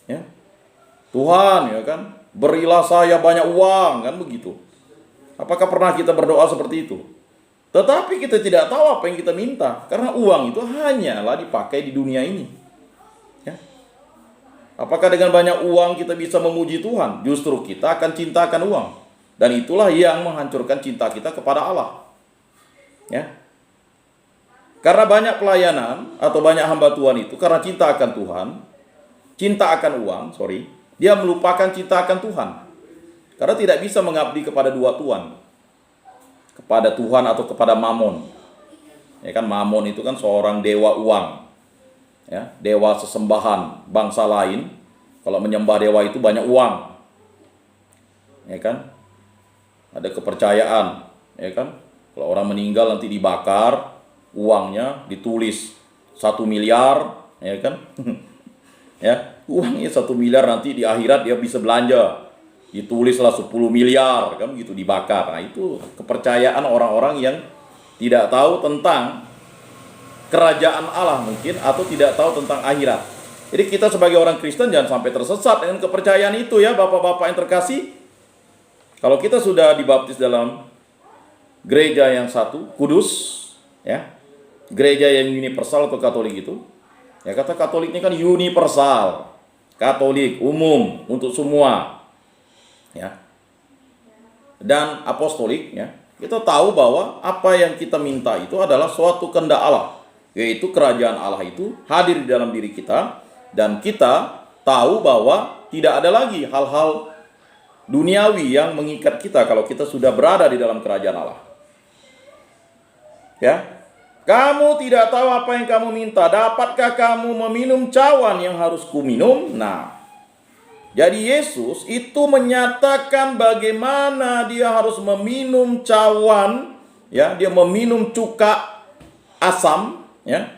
Ya. Tuhan, ya kan, berilah saya banyak uang, kan begitu. Apakah pernah kita berdoa seperti itu? Tetapi kita tidak tahu apa yang kita minta, karena uang itu hanyalah dipakai di dunia ini. Ya. Apakah dengan banyak uang kita bisa memuji Tuhan? Justru kita akan cintakan uang. Dan itulah yang menghancurkan cinta kita kepada Allah. Ya. Karena banyak pelayanan atau banyak hamba Tuhan itu, karena cinta akan Tuhan, cinta akan uang, dia melupakan cinta akan Tuhan. Karena tidak bisa mengabdi kepada dua tuan. Kepada Tuhan atau kepada Mamon. Ya kan, Mamon itu kan seorang dewa uang. Ya, dewa sesembahan bangsa lain. Kalau menyembah dewa itu banyak uang. Ya kan? Ada kepercayaan, ya kan? Kalau orang meninggal nanti dibakar, uangnya ditulis 1 miliar, ya kan? Ya, uangnya 1 miliar, nanti di akhirat dia bisa belanja. Ditulislah 10 miliar, kan gitu, dibakar. Nah, itu kepercayaan orang-orang yang tidak tahu tentang kerajaan Allah mungkin, atau tidak tahu tentang akhirat. Jadi kita sebagai orang Kristen jangan sampai tersesat dengan kepercayaan itu, ya Bapak-bapak yang terkasih. Kalau kita sudah dibaptis dalam gereja yang satu, kudus, ya, gereja yang universal atau Katolik itu, ya, kata Katolik ini kan universal, Katolik umum untuk semua. Ya. Dan apostolik, ya, kita tahu bahwa apa yang kita minta itu adalah suatu kehendak Allah, yaitu kerajaan Allah itu hadir di dalam diri kita, dan kita tahu bahwa tidak ada lagi hal-hal duniawi yang mengikat kita kalau kita sudah berada di dalam kerajaan Allah. Ya, kamu tidak tahu apa yang kamu minta, dapatkah kamu meminum cawan yang harus kuminum? Nah, jadi Yesus itu menyatakan bagaimana dia harus meminum cawan, ya, dia meminum cuka asam, ya,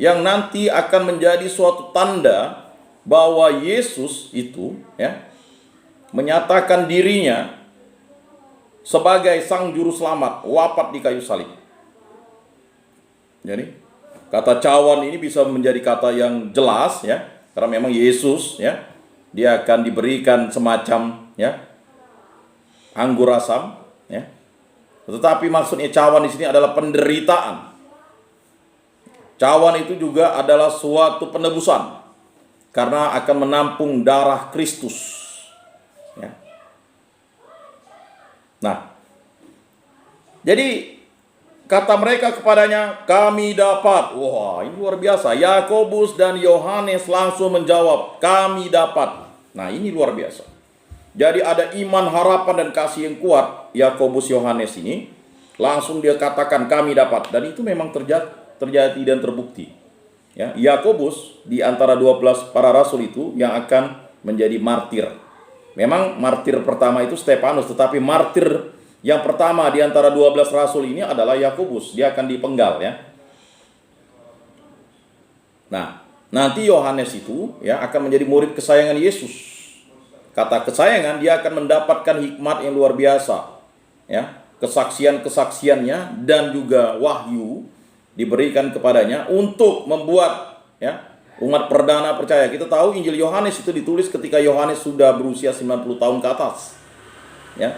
yang nanti akan menjadi suatu tanda bahwa Yesus itu, ya, menyatakan dirinya sebagai sang juru selamat, wafat di kayu salib. Jadi kata cawan ini bisa menjadi kata yang jelas, ya, karena memang Yesus, ya, dia akan diberikan semacam, ya, anggur asam, ya. Tetapi maksudnya cawan di sini adalah penderitaan. Cawan itu juga adalah suatu penebusan, karena akan menampung darah Kristus. Ya. Nah, jadi kata mereka kepadanya, kami dapat. Wah, ini luar biasa. Yakobus dan Yohanes langsung menjawab, kami dapat. Nah, ini luar biasa. Jadi ada iman, harapan, dan kasih yang kuat. Yakobus, Yohanes ini langsung dia katakan kami dapat. Dan itu memang terjadi dan terbukti. Ya, Yakobus di antara 12 para rasul itu yang akan menjadi martir. Memang martir pertama itu Stefanus, tetapi martir yang pertama di antara 12 rasul ini adalah Yakobus. Dia akan dipenggal, ya. Nah, nanti Yohanes itu, ya, akan menjadi murid kesayangan Yesus. Kata kesayangan, dia akan mendapatkan hikmat yang luar biasa, ya, kesaksian-kesaksiannya dan juga wahyu diberikan kepadanya untuk membuat, ya, umat perdana percaya. Kita tahu Injil Yohanes itu ditulis ketika Yohanes sudah berusia 90 tahun ke atas, ya.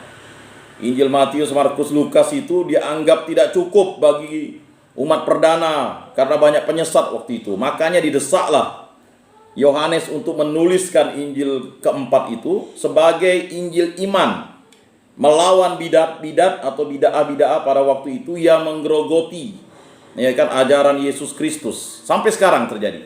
Injil Matius, Markus, Lukas itu dianggap tidak cukup bagi umat perdana karena banyak penyesat waktu itu. Makanya didesaklah Yohanes untuk menuliskan Injil keempat itu sebagai Injil iman, melawan bidat-bidat atau bid'ah-bid'ah pada waktu itu yang menggerogoti, ya kan, ajaran Yesus Kristus. Sampai sekarang terjadi.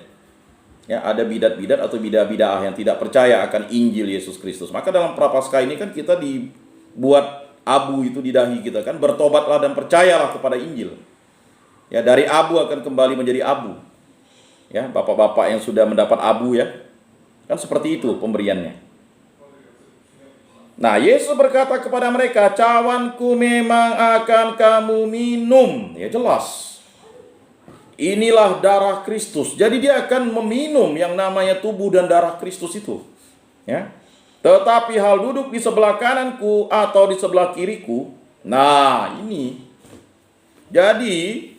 Ya, ada bidat-bidat atau bid'ah-bid'ah yang tidak percaya akan Injil Yesus Kristus. Maka dalam Prapaskah ini kan kita dibuat abu itu di dahi kita, kan, bertobatlah dan percayalah kepada Injil. Ya, dari abu akan kembali menjadi abu. Ya, bapak-bapak yang sudah mendapat abu, ya, kan seperti itu pemberiannya. Nah, Yesus berkata kepada mereka, cawanku memang akan kamu minum. Ya, jelas. Inilah darah Kristus. Jadi dia akan meminum yang namanya tubuh dan darah Kristus itu. Ya. Tetapi hal duduk di sebelah kananku atau di sebelah kiriku. Nah, ini. Jadi,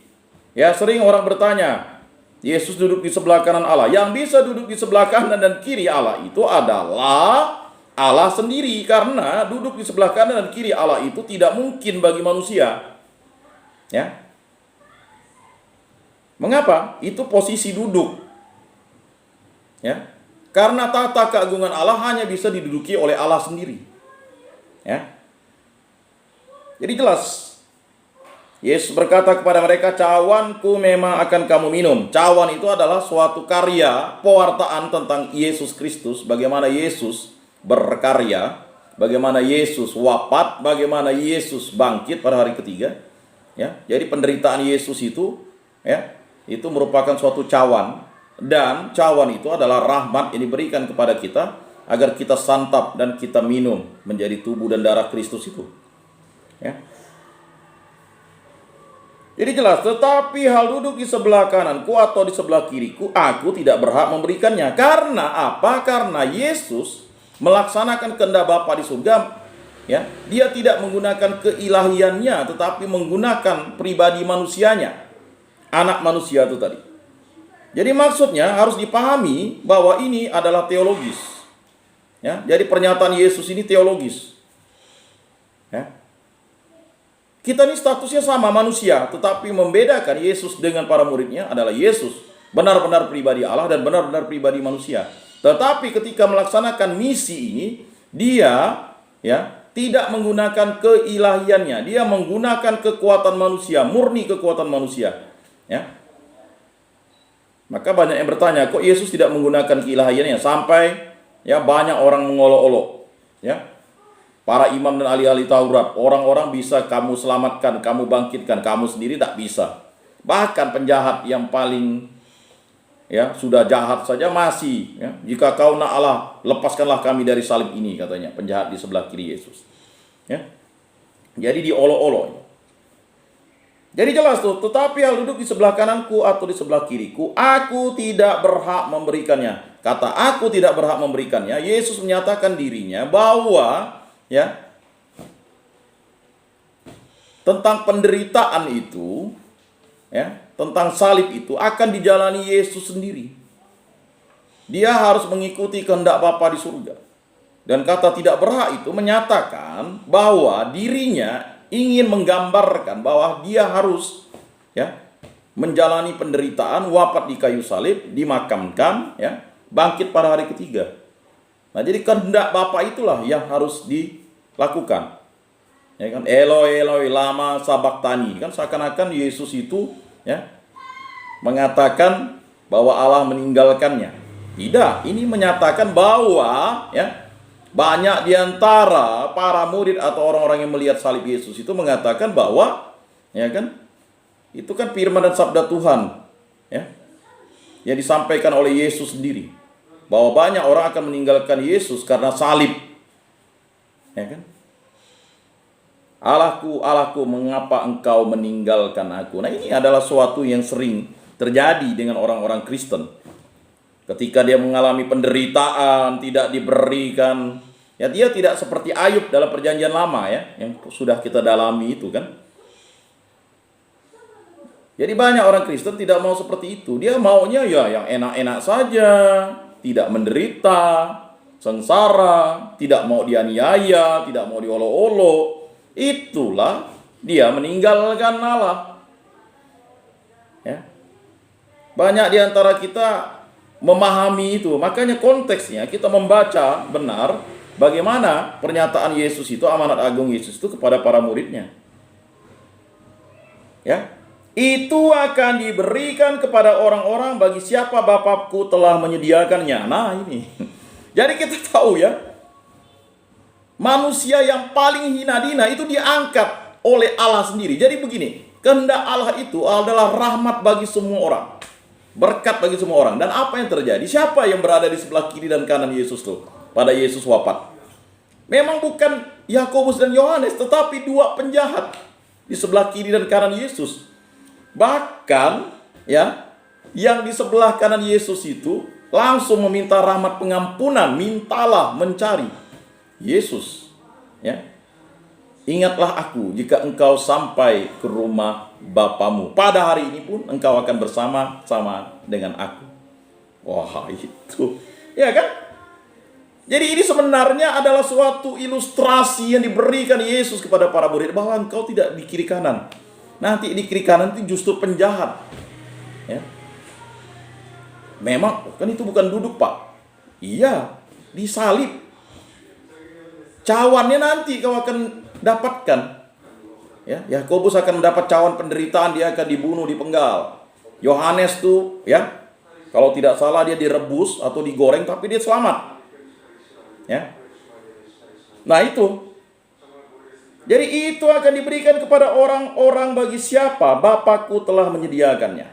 ya, sering orang bertanya, Yesus duduk di sebelah kanan Allah. Yang bisa duduk di sebelah kanan dan kiri Allah itu adalah Allah sendiri. Karena duduk di sebelah kanan dan kiri Allah itu tidak mungkin bagi manusia. Ya. Mengapa? Itu posisi duduk. Ya. Karena tata keagungan Allah hanya bisa diduduki oleh Allah sendiri. Ya. Jadi jelas. Yesus berkata kepada mereka, cawanku memang akan kamu minum. Cawan itu adalah suatu karya pewartaan tentang Yesus Kristus. Bagaimana Yesus berkarya, bagaimana Yesus wafat, bagaimana Yesus bangkit pada hari ketiga. Ya, jadi penderitaan Yesus itu, ya, itu merupakan suatu cawan. Dan cawan itu adalah rahmat yang diberikan kepada kita agar kita santap dan kita minum menjadi tubuh dan darah Kristus itu. Ya. Jadi jelas, tetapi hal duduk di sebelah kananku atau di sebelah kiriku, aku tidak berhak memberikannya. Karena apa? Karena Yesus melaksanakan kehendak Bapa di surga. Ya, dia tidak menggunakan keilahiannya, tetapi menggunakan pribadi manusianya, anak manusia itu tadi. Jadi maksudnya harus dipahami bahwa ini adalah teologis. Ya, jadi pernyataan Yesus ini teologis. Ya. Kita ini statusnya sama manusia, tetapi membedakan Yesus dengan para muridnya adalah Yesus benar-benar pribadi Allah dan benar-benar pribadi manusia. Tetapi ketika melaksanakan misi ini, dia ya tidak menggunakan keilahiannya, dia menggunakan kekuatan manusia, murni kekuatan manusia. Ya. Maka banyak yang bertanya, kok Yesus tidak menggunakan keilahiannya sampai ya banyak orang mengolok-olok, ya. Para imam dan ahli-ahli Taurat, orang-orang bisa kamu selamatkan, kamu bangkitkan, kamu sendiri tak bisa. Bahkan penjahat yang paling ya sudah jahat saja masih, ya, jika kau nak Allah, lepaskanlah kami dari salib ini, katanya penjahat di sebelah kiri Yesus. Ya. Jadi diolok-olok. Jadi jelas tuh, tetapi hal duduk di sebelah kananku atau di sebelah kiriku, aku tidak berhak memberikannya. Kata aku tidak berhak memberikannya, Yesus menyatakan dirinya bahwa ya, tentang penderitaan itu, ya, tentang salib itu akan dijalani Yesus sendiri. Dia harus mengikuti kehendak Bapa di surga. Dan kata tidak berhak itu menyatakan bahwa dirinya ingin menggambarkan bahwa dia harus ya menjalani penderitaan, wafat di kayu salib, dimakamkan, ya, bangkit pada hari ketiga. Nah, jadi kehendak Bapa itulah yang harus dilakukan. Ya kan, Eloi Eloi lama sabaktani, kan seakan-akan Yesus itu ya mengatakan bahwa Allah meninggalkannya. Tidak, ini menyatakan bahwa ya banyak di antara para murid atau orang-orang yang melihat salib Yesus itu mengatakan bahwa ya kan itu kan firman dan sabda Tuhan ya yang disampaikan oleh Yesus sendiri, bahwa banyak orang akan meninggalkan Yesus karena salib. Ya kan? Allahku, Allahku, mengapa engkau meninggalkan aku? Nah, ini adalah suatu yang sering terjadi dengan orang-orang Kristen. Ketika dia mengalami penderitaan, tidak diberikan, ya dia tidak seperti Ayub dalam perjanjian lama ya, yang sudah kita dalami itu kan. Jadi banyak orang Kristen tidak mau seperti itu. Dia maunya ya yang enak-enak saja, tidak menderita, sengsara, tidak mau dianiaya, tidak mau diolok-olok. Itulah dia meninggalkan Allah. Ya. Banyak di antara kita memahami itu. Makanya konteksnya kita membaca benar bagaimana pernyataan Yesus itu, amanat agung Yesus itu kepada para muridnya. Ya. Itu akan diberikan kepada orang-orang bagi siapa Bapakku telah menyediakannya. Nah, ini. Jadi kita tahu ya, manusia yang paling hina dina itu diangkat oleh Allah sendiri. Jadi begini, kehendak Allah itu adalah rahmat bagi semua orang, berkat bagi semua orang. Dan apa yang terjadi? Siapa yang berada di sebelah kiri dan kanan Yesus tuh pada Yesus wafat? Memang bukan Yakobus dan Yohanes, tetapi dua penjahat di sebelah kiri dan kanan Yesus. Bahkan ya, yang di sebelah kanan Yesus itu langsung meminta rahmat pengampunan, mintalah, mencari Yesus, ya. Ingatlah aku jika engkau sampai ke rumah bapamu. Pada hari ini pun engkau akan bersama-sama dengan aku. Wah, itu. Ya kan? Jadi ini sebenarnya adalah suatu ilustrasi yang diberikan Yesus kepada para murid, bahwa engkau tidak di kiri kanan. Nanti di kiri kanan itu justru penjahat. Ya. Memang kan itu bukan duduk, Pak. Iya, disalib. Cawannya nanti kau akan dapatkan. Ya, Yakobus akan mendapat cawan penderitaan, dia akan dibunuh, dipenggal. Yohanes tuh, ya, kalau tidak salah dia direbus atau digoreng, tapi dia selamat. Ya. Nah itu. Jadi itu akan diberikan kepada orang-orang bagi siapa Bapakku telah menyediakannya.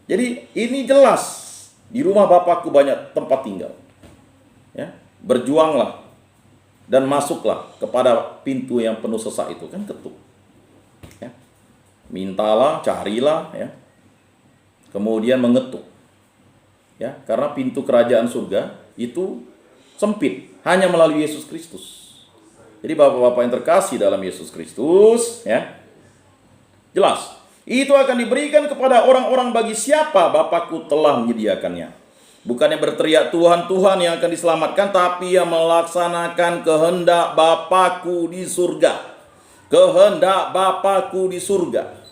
Jadi ini jelas, di rumah Bapakku banyak tempat tinggal. Ya, berjuanglah dan masuklah kepada pintu yang penuh sesak itu, kan ketuk. Ya. Mintalah, carilah, ya. Kemudian mengetuk. Ya, karena pintu kerajaan surga itu sempit, hanya melalui Yesus Kristus. Jadi Bapak-bapak yang terkasih dalam Yesus Kristus, ya, jelas, itu akan diberikan kepada orang-orang bagi siapa Bapakku telah menyediakannya. Bukannya berteriak Tuhan, Tuhan yang akan diselamatkan, tapi yang melaksanakan kehendak Bapakku di surga. Kehendak Bapakku di surga.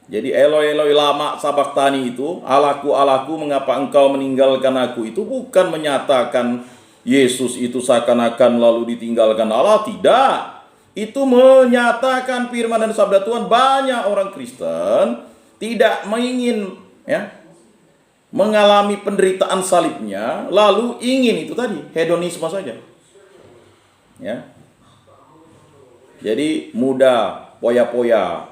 Jadi Eloi Eloi lama sabachthani itu, Allahku Allahku mengapa engkau meninggalkan aku, itu bukan menyatakan Yesus itu seakan-akan lalu ditinggalkan Allah, tidak. Itu menyatakan firman dan sabda Tuhan. Banyak orang Kristen tidak ingin, ya, mengalami penderitaan salibnya, lalu ingin itu tadi, hedonisme saja. Ya. Jadi muda, poya-poya,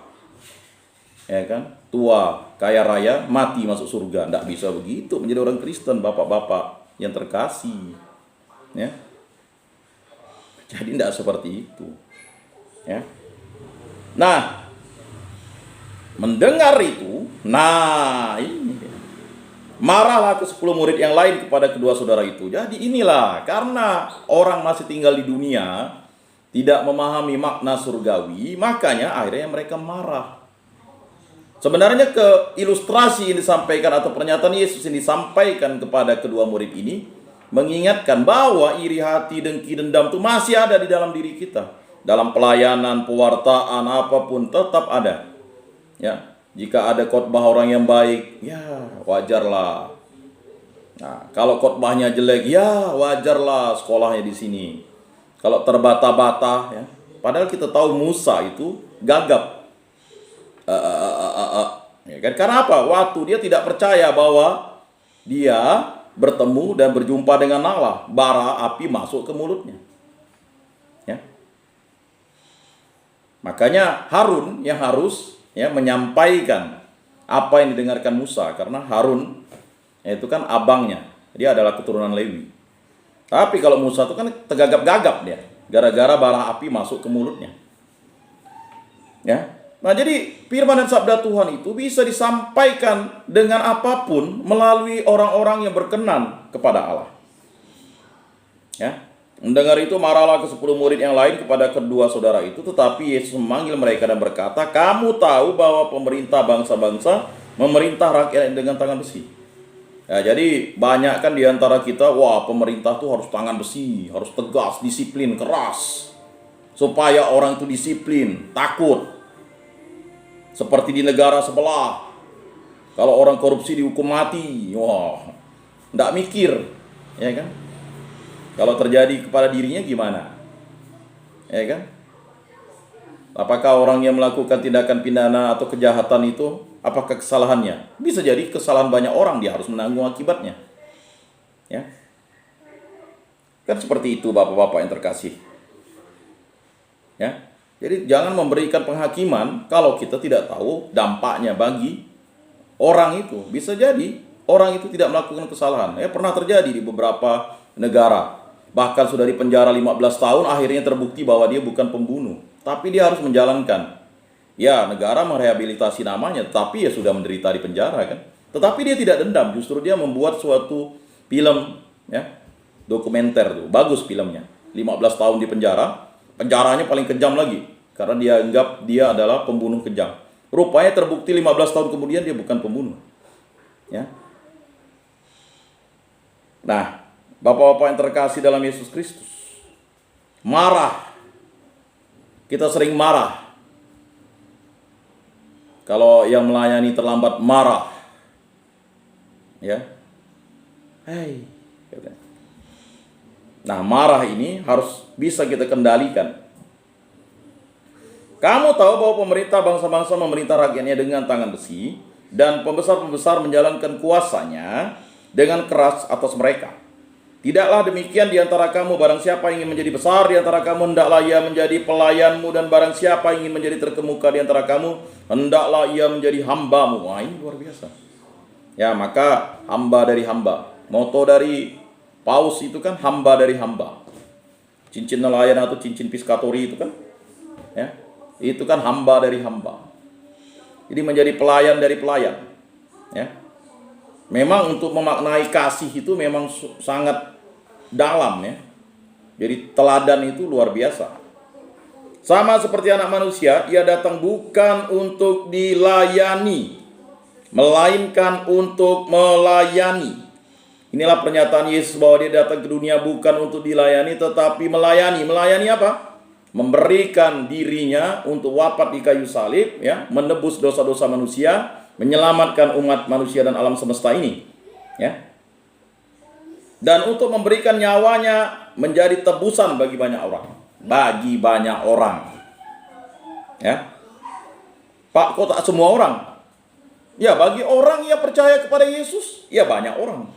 ya kan, tua, kaya raya, mati masuk surga. Tidak bisa begitu menjadi orang Kristen, bapak-bapak yang terkasih. Ya. Jadi tidak seperti itu. Ya. Nah, mendengar itu, nah ini marahlah ke 10 murid yang lain kepada kedua saudara itu. Jadi inilah, karena orang masih tinggal di dunia, tidak memahami makna surgawi, makanya akhirnya mereka marah. Sebenarnya ilustrasi yang disampaikan atau pernyataan Yesus yang disampaikan kepada kedua murid ini mengingatkan bahwa iri hati, dengki, dendam itu masih ada di dalam diri kita. Dalam pelayanan, pewartaan, apapun tetap ada. Ya, jika ada khotbah orang yang baik, ya wajarlah. Nah, kalau khotbahnya jelek, ya wajarlah sekolahnya di sini. Kalau terbata-bata, ya, padahal kita tahu Musa itu gagap. Ya kan? Karena apa? Waktu dia tidak percaya bahwa dia bertemu dan berjumpa dengan Allah, bara api masuk ke mulutnya. Ya. Makanya Harun yang harus, ya, menyampaikan apa yang didengarkan Musa, karena Harun, ya, itu kan abangnya, dia adalah keturunan Lewi. Tapi kalau Musa itu kan tegagap-gagap dia, gara-gara bara api masuk ke mulutnya. Ya. Nah, jadi firman dan sabda Tuhan itu bisa disampaikan dengan apapun melalui orang-orang yang berkenan kepada Allah. Ya. Mendengar itu marahlah ke 10 murid yang lain kepada kedua saudara itu, tetapi Yesus memanggil mereka dan berkata, "Kamu tahu bahwa pemerintah bangsa-bangsa memerintah rakyat dengan tangan besi." Ya, jadi banyak kan di antara kita, wah, pemerintah tuh harus tangan besi, harus tegas, disiplin, keras, supaya orang itu disiplin, takut. Seperti di negara sebelah, kalau orang korupsi dihukum mati, wah, tidak mikir, ya kan? Kalau terjadi kepada dirinya gimana? Ya kan? Apakah orang yang melakukan tindakan pidana atau kejahatan itu, apakah kesalahannya? Bisa jadi kesalahan banyak orang, dia harus menanggung akibatnya. Ya. Kan seperti itu Bapak-bapak yang terkasih. Ya. Jadi jangan memberikan penghakiman kalau kita tidak tahu dampaknya bagi orang itu. Bisa jadi orang itu tidak melakukan kesalahan. Ya, pernah terjadi di beberapa negara. Bahkan sudah dipenjara 15 tahun, akhirnya terbukti bahwa dia bukan pembunuh. Tapi dia harus menjalankan. Ya, negara merehabilitasi namanya, tapi ya sudah menderita di penjara kan. Tetapi dia tidak dendam, justru dia membuat suatu film, ya, dokumenter tuh, bagus filmnya. 15 tahun di penjara, penjaranya paling kejam lagi, karena dia anggap dia adalah pembunuh kejam. Rupanya terbukti 15 tahun kemudian dia bukan pembunuh. Ya. Nah, Bapak-bapak yang terkasih dalam Yesus Kristus, marah. Kita sering marah. Kalau yang melayani terlambat marah. Ya. Hai. Nah, marah ini harus bisa kita kendalikan. Kamu tahu bahwa pemerintah bangsa-bangsa memerintah rakyatnya dengan tangan besi, dan pembesar-pembesar menjalankan kuasanya dengan keras atas mereka. Tidaklah demikian di antara kamu. Barang siapa ingin menjadi besar di antara kamu, hendaklah ia menjadi pelayanmu. Dan barang siapa ingin menjadi terkemuka di antara kamu, hendaklah ia menjadi hambamu. Wah, ini luar biasa. Ya, maka hamba dari hamba. Moto dari Paus itu kan hamba dari hamba. Cincin nelayan atau cincin piscatori itu kan, ya, itu kan hamba dari hamba. Jadi menjadi pelayan dari pelayan. Ya. Memang untuk memaknai kasih itu memang sangat dalam, ya. Jadi teladan itu luar biasa. Sama seperti anak manusia, ia datang bukan untuk dilayani, melainkan untuk melayani. Inilah pernyataan Yesus bahwa dia datang ke dunia bukan untuk dilayani tetapi melayani. Melayani apa? Memberikan dirinya untuk wafat di kayu salib, ya, menebus dosa-dosa manusia, menyelamatkan umat manusia dan alam semesta ini, ya. Dan untuk memberikan nyawanya menjadi tebusan bagi banyak orang. Bagi banyak orang. Ya. Pak, kok tak semua orang? Ya, bagi orang yang percaya kepada Yesus, ya banyak orang.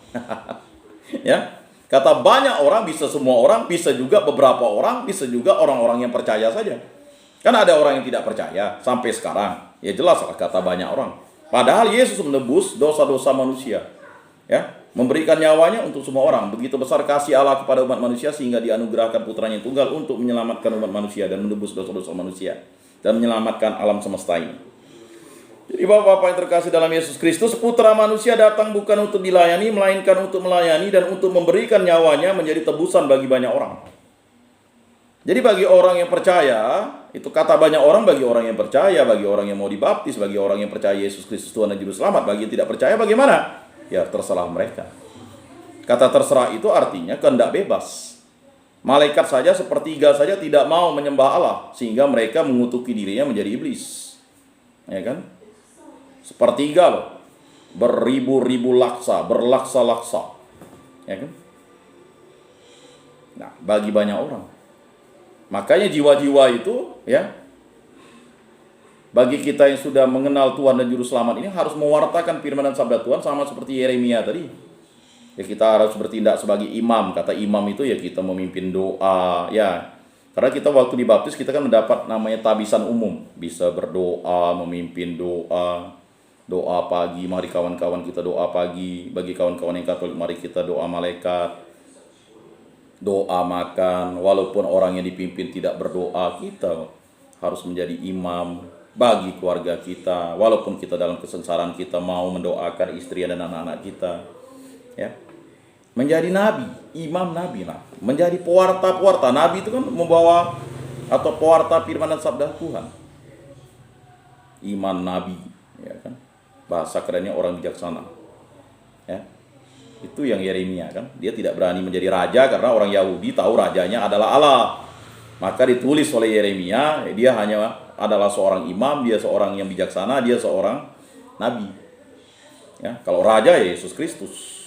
Ya, kata banyak orang bisa semua orang, bisa juga beberapa orang, bisa juga orang-orang yang percaya saja. Kan ada orang yang tidak percaya sampai sekarang. Ya jelas lah kata banyak orang. Padahal Yesus menebus dosa-dosa manusia. Ya, memberikan nyawanya untuk semua orang. Begitu besar kasih Allah kepada umat manusia sehingga dianugerahkan putranya yang tunggal untuk menyelamatkan umat manusia dan menebus dosa-dosa manusia dan menyelamatkan alam semesta ini. Jadi Bapak-bapak yang terkasih dalam Yesus Kristus, putra manusia datang bukan untuk dilayani, melainkan untuk melayani dan untuk memberikan nyawanya menjadi tebusan bagi banyak orang. Jadi bagi orang yang percaya, itu kata banyak orang bagi orang yang percaya, bagi orang yang mau dibaptis, bagi orang yang percaya Yesus Kristus Tuhan dan Juru Selamat. Bagi yang tidak percaya bagaimana? Ya terserah mereka. Kata terserah itu artinya kehendak bebas. Malaikat saja sepertiga saja tidak mau menyembah Allah, sehingga mereka mengutuki dirinya menjadi iblis. Ya kan? Sepertiga loh, beribu-ribu laksa, berlaksa-laksa, ya kan? Nah, bagi banyak orang. Makanya jiwa-jiwa itu, ya, bagi kita yang sudah mengenal Tuhan dan Juru Selamat ini harus mewartakan firman dan sabda Tuhan sama seperti Yeremia tadi. Ya, kita harus bertindak sebagai imam. Kata imam itu ya kita memimpin doa, ya. Karena kita waktu dibaptis kita kan mendapat namanya tabisan umum, bisa berdoa, memimpin doa. Doa pagi, mari kawan-kawan kita doa pagi. Bagi kawan-kawan yang Katolik, mari kita doa malaikat. Doa makan. Walaupun orang yang dipimpin tidak berdoa, kita harus menjadi imam bagi keluarga kita. Walaupun kita dalam kesengsaraan, kita mau mendoakan istri dan anak-anak kita. Ya, menjadi nabi, imam nabi lah. Menjadi pewarta-pewarta. Nabi itu kan membawa atau pewarta firman dan sabda Tuhan. Iman nabi, ya kan? Bahasa kerennya orang bijaksana. Ya. Itu yang Yeremia kan. Dia tidak berani menjadi raja karena orang Yahudi tahu rajanya adalah Allah. Maka ditulis oleh Yeremia, dia hanya adalah seorang imam, dia seorang yang bijaksana, dia seorang nabi. Ya, kalau raja ya Yesus Kristus.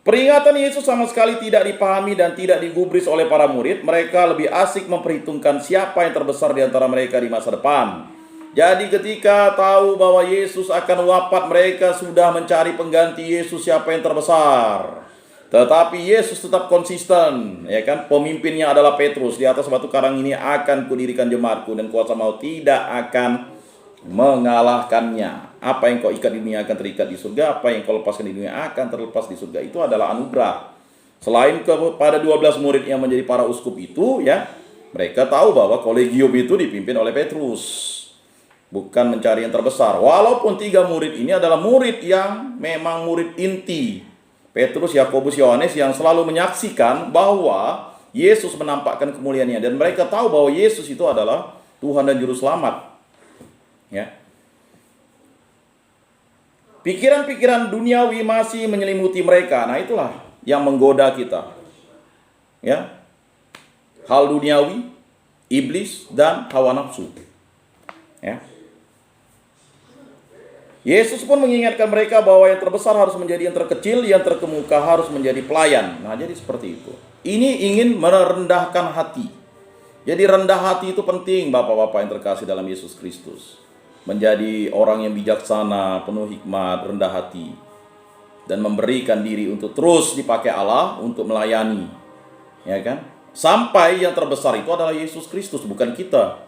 Peringatan Yesus sama sekali tidak dipahami dan tidak digubris oleh para murid. Mereka lebih asik memperhitungkan siapa yang terbesar di antara mereka di masa depan. Jadi ketika tahu bahwa Yesus akan wafat, mereka sudah mencari pengganti Yesus siapa yang terbesar. Tetapi Yesus tetap konsisten, ya kan? Pemimpinnya adalah Petrus. Di atas batu karang ini akan kudirikan jemaatku dan kuasa maut tidak akan mengalahkannya. Apa yang kau ikat di dunia akan terikat di surga, apa yang kau lepaskan di dunia akan terlepas di surga. Itu adalah anugerah. Selain kepada 12 murid yang menjadi para uskup itu, ya, mereka tahu bahwa kolegium itu dipimpin oleh Petrus. Bukan mencari yang terbesar. Walaupun 3 murid ini adalah murid yang memang murid inti. Petrus, Yakobus, Yohanes yang selalu menyaksikan bahwa Yesus menampakkan kemuliaannya, dan mereka tahu bahwa Yesus itu adalah Tuhan dan Juru Selamat. Ya. Pikiran-pikiran duniawi masih menyelimuti mereka. Nah, itulah yang menggoda kita. Ya. Hal duniawi, iblis, dan hawa nafsu. Ya. Yesus pun mengingatkan mereka bahwa yang terbesar harus menjadi yang terkecil, yang terkemuka harus menjadi pelayan. Nah, jadi seperti itu. Ini ingin merendahkan hati. Jadi rendah hati itu penting, Bapak-bapak yang terkasih dalam Yesus Kristus. Menjadi orang yang bijaksana, penuh hikmat, rendah hati. Dan memberikan diri untuk terus dipakai Allah untuk melayani. Ya kan? Sampai yang terbesar itu adalah Yesus Kristus, bukan kita.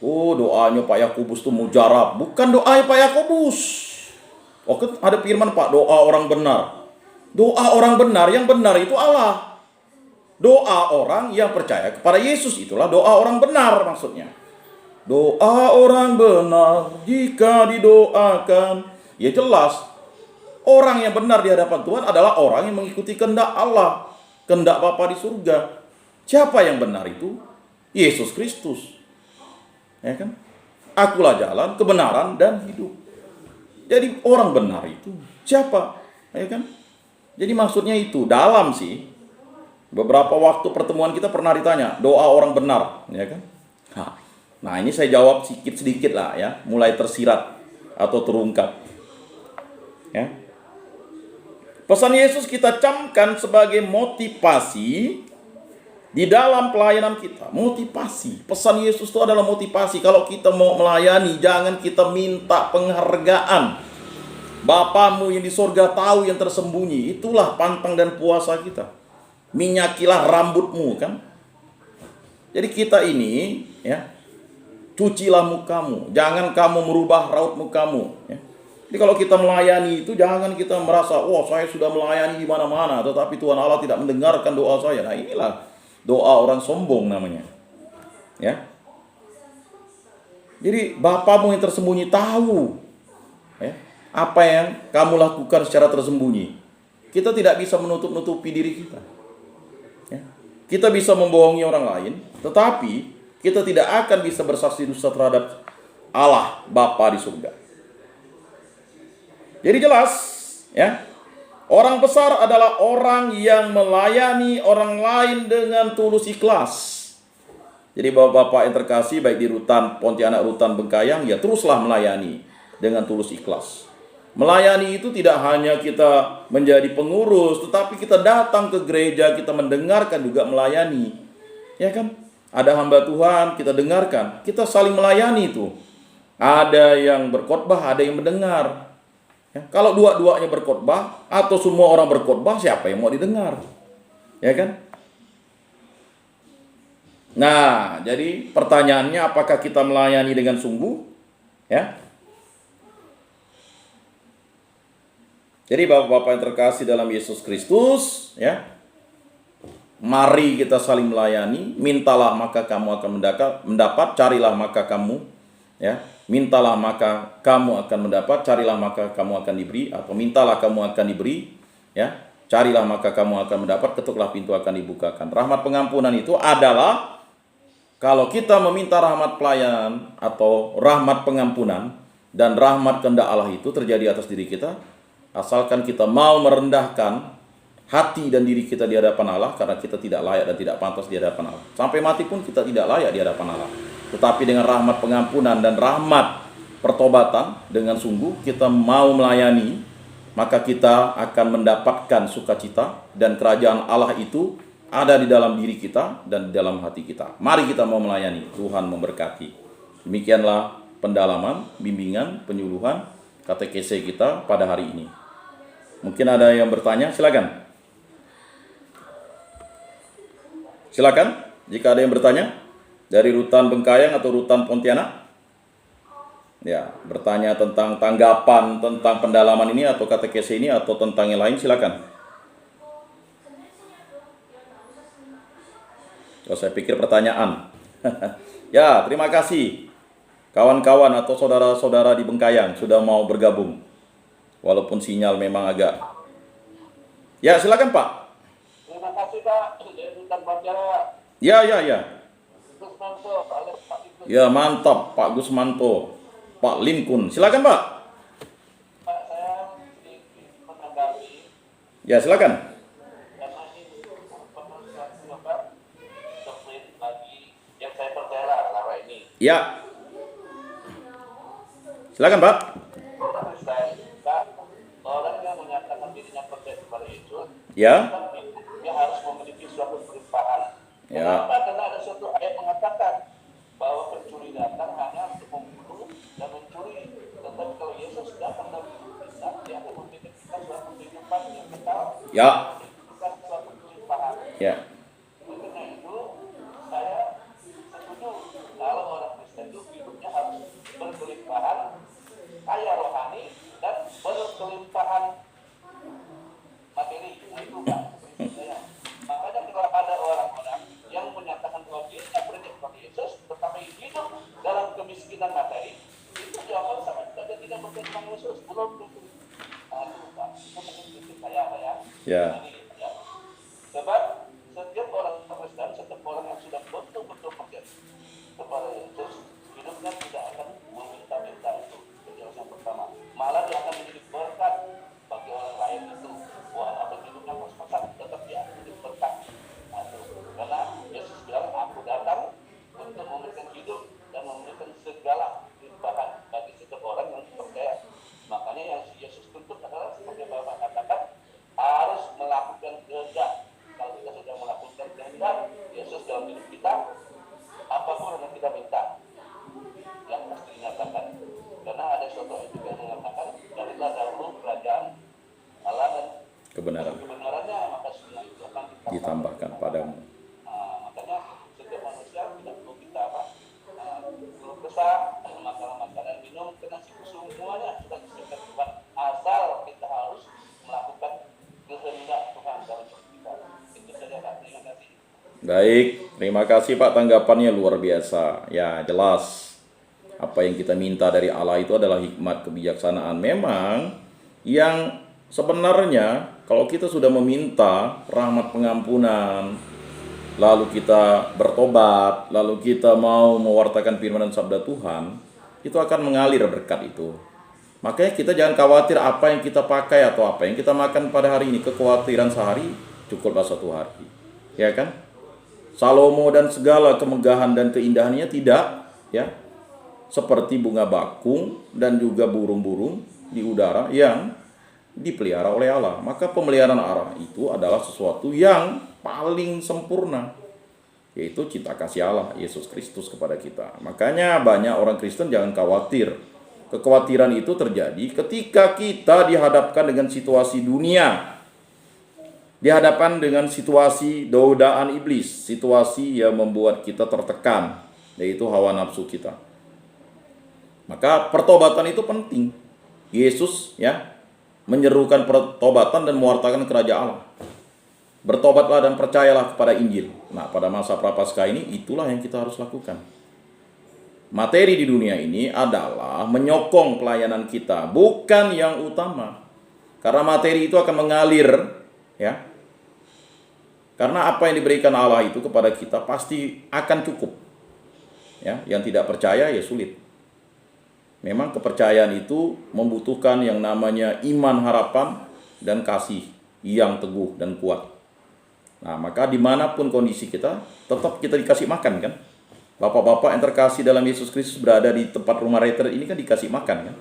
Oh, doanya Pak Yakobus itu mujarab. Bukan doanya Pak Yakobus. Oh, ada firman Pak, doa orang benar. Doa orang benar, yang benar itu Allah. Doa orang yang percaya kepada Yesus, itulah doa orang benar maksudnya. Doa orang benar jika didoakan. Ya jelas, orang yang benar di hadapan Tuhan adalah orang yang mengikuti kehendak Allah, kehendak Bapa di surga. Siapa yang benar itu? Yesus Kristus. Ya kan? Akulah jalan, kebenaran, dan hidup. Jadi orang benar itu siapa? Ya kan? Jadi maksudnya itu dalam sih. Beberapa waktu pertemuan kita pernah ditanya doa orang benar, ya kan? Nah, ini saya jawab sedikit lah ya, mulai tersirat atau terungkap. Ya. Pesan Yesus kita camkan sebagai motivasi di dalam pelayanan kita. Motivasi. Pesan Yesus itu adalah motivasi. Kalau kita mau melayani, jangan kita minta penghargaan. Bapamu yang di surga tahu yang tersembunyi. Itulah pantang dan puasa kita. Minyakilah rambutmu, kan? Jadi kita ini, ya, cucilah mukamu. Jangan kamu merubah raut mukamu. Ya. Jadi kalau kita melayani itu, jangan kita merasa, wah saya sudah melayani di mana-mana, tetapi Tuhan Allah tidak mendengarkan doa saya. Nah, inilah doa orang sombong namanya. Ya. Jadi Bapamu yang tersembunyi tahu, ya, apa yang kamu lakukan secara tersembunyi. Kita tidak bisa menutup-nutupi diri kita. Ya. Kita bisa membohongi orang lain, tetapi kita tidak akan bisa bersaksi dusta terhadap Allah Bapa di surga. Jadi jelas, ya. Orang besar adalah orang yang melayani orang lain dengan tulus ikhlas. Jadi Bapak-bapak yang terkasih, baik di Rutan Pontianak, Rutan Bengkayang, ya teruslah melayani dengan tulus ikhlas. Melayani itu tidak hanya kita menjadi pengurus, tetapi kita datang ke gereja, kita mendengarkan juga melayani. Ya kan? Ada hamba Tuhan, kita dengarkan, kita saling melayani itu. Ada yang berkhotbah, ada yang mendengar. Ya, kalau dua-duanya berkhotbah atau semua orang berkhotbah, siapa yang mau didengar? Ya kan? Nah, jadi pertanyaannya, apakah kita melayani dengan sungguh? Ya. Jadi Bapak-bapak yang terkasih dalam Yesus Kristus, ya. Mari kita saling melayani. Mintalah maka kamu akan mendapat, carilah maka kamu, ya. Mintalah maka kamu akan mendapat, carilah maka kamu akan diberi, atau mintalah kamu akan diberi, ya. Carilah maka kamu akan mendapat, ketuklah pintu akan dibukakan. Rahmat pengampunan itu adalah kalau kita meminta rahmat pelayanan atau rahmat pengampunan dan rahmat kehendak Allah itu terjadi atas diri kita, asalkan kita mau merendahkan hati dan diri kita di hadapan Allah, karena kita tidak layak dan tidak pantas di hadapan Allah. Sampai mati pun kita tidak layak di hadapan Allah. Tetapi dengan rahmat pengampunan dan rahmat pertobatan, dengan sungguh kita mau melayani, maka kita akan mendapatkan sukacita, dan kerajaan Allah itu ada di dalam diri kita dan di dalam hati kita. Mari kita mau melayani. Tuhan memberkati. Demikianlah pendalaman, bimbingan, penyuluhan katekese kita pada hari ini. Mungkin ada yang bertanya, silakan. Silakan, jika ada yang bertanya dari Rutan Bengkayang atau Rutan Pontianak. Ya, bertanya tentang tanggapan tentang pendalaman ini atau katekese ini atau tentang yang lain, silakan. Oh, saya pikir pertanyaan. Ya, terima kasih kawan-kawan atau saudara-saudara di Bengkayang sudah mau bergabung. Walaupun sinyal memang agak. Ya, silakan Pak. Ya, Terima kasih Pak. Bukan wawancara. Ya, ya, ya. Gusmanto, alias Pak Ibu. Ya, mantap Pak Gusmanto. Pak Linkun. Silakan, Pak. Pak, saya sedikit menanggapi Ya, silakan. karena ini pemerintah Bapak doktrin lagi yang saya percaya selama ini. Ya. Silakan, Pak. Orang Kristen, Pak, orang yang menyatakan dirinya percaya kepada Yesus, Ya. tapi dia harus memiliki suatu kelimpahan. Ya. Kenapa? Karena ada suatu ayat mengatakan bahwa pencuri datang hanya untuk membunuh dan mencuri. Tetapi kalau Yesus datang dalam hidup kita, dia akan memberikan kita suatu kehidupan yang kekal, Ya. memberikan suatu kelimpahan. Ya. Oleh karena itu, saya setuju kalau orang Kristen itu hidupnya harus berkelimpahan, kaya rohani dan berkelimpahan materi. Nah itu Pak, prinsip saya. Makanya kalau ada orang-orang yang menyatakan bahwa dirinya percaya kepada Yesus, tetapi hidup dalam kemiskinan materi, itu jawaban sama juga dia tidak percaya kepada Yesus. Belum tentu. Nah itu Pak, itu prinsip saya Pak ya. Ya. Jadi, ya. Sebab setiap orang Kristen, setiap orang yang sudah betul-betul percaya kepada Yesus, hidupnya tidak akan meminta-minta itu. Yang pertama, malah dia akan menjadi berkat bagi orang lain itu. Walaupun hidupnya pas-pasan, tetap dia menjadi berkat. Nah, itu. Karena Yesus bilang, aku datang untuk memberikan hidup dan memberikan segala limpahan bagi setiap orang yang percaya. Makanya yang Yesus tuntut adalah seperti Bapak katakan, harus melakukan kehendak. Kalau kita sudah melakukan kehendak Yesus dalam hidup kita, apapun yang kita minta, yang pasti dinyatakan. Karena ada suatu ayat juga yang mengatakan, carilah dahulu kerajaan Allah dan kebenarannya, maka semua itu akan Ditambahkan padamu. Makanya setiap manusia tidak perlu kita perlu kesah, makanan minum, kena semuanya sudah disediakan Tuhan. Asal kita harus melakukan kehendak Tuhan dalam hidup kita. Itu saja Pak. Terima kasih. Baik, terima kasih Pak, tanggapannya luar biasa. Ya, jelas. Apa yang kita minta dari Allah itu adalah hikmat kebijaksanaan. Memang yang sebenarnya kalau kita sudah meminta rahmat pengampunan, lalu kita bertobat, lalu kita mau mewartakan firman dan sabda Tuhan, itu akan mengalir berkat itu. Makanya kita jangan khawatir apa yang kita pakai atau apa yang kita makan pada hari ini. Kekhawatiran sehari cukuplah satu hari. Ya kan? Salomo dan segala kemegahan dan keindahannya tidak, ya, seperti bunga bakung dan juga burung-burung di udara yang dipelihara oleh Allah. Maka pemeliharaan Allah itu adalah sesuatu yang paling sempurna, yaitu cinta kasih Allah Yesus Kristus kepada kita. Makanya banyak orang Kristen jangan khawatir. Kekhawatiran itu terjadi ketika kita dihadapkan dengan situasi dunia, dihadapkan dengan situasi godaan iblis, situasi yang membuat kita tertekan, yaitu hawa nafsu kita. Maka pertobatan itu penting. Yesus ya menyerukan pertobatan dan mewartakan kerajaan Allah. Bertobatlah dan percayalah kepada Injil. Nah, pada masa Prapaskah ini itulah yang kita harus lakukan. Materi di dunia ini adalah menyokong pelayanan kita, bukan yang utama. Karena materi itu akan mengalir, ya. Karena apa yang diberikan Allah itu kepada kita pasti akan cukup. Ya, yang tidak percaya ya sulit. Memang kepercayaan itu membutuhkan yang namanya iman, harapan, dan kasih yang teguh dan kuat. Nah, maka dimanapun kondisi kita, tetap kita dikasih makan kan. Bapak-bapak yang terkasih dalam Yesus Kristus berada di tempat rumah retret ini kan dikasih makan kan.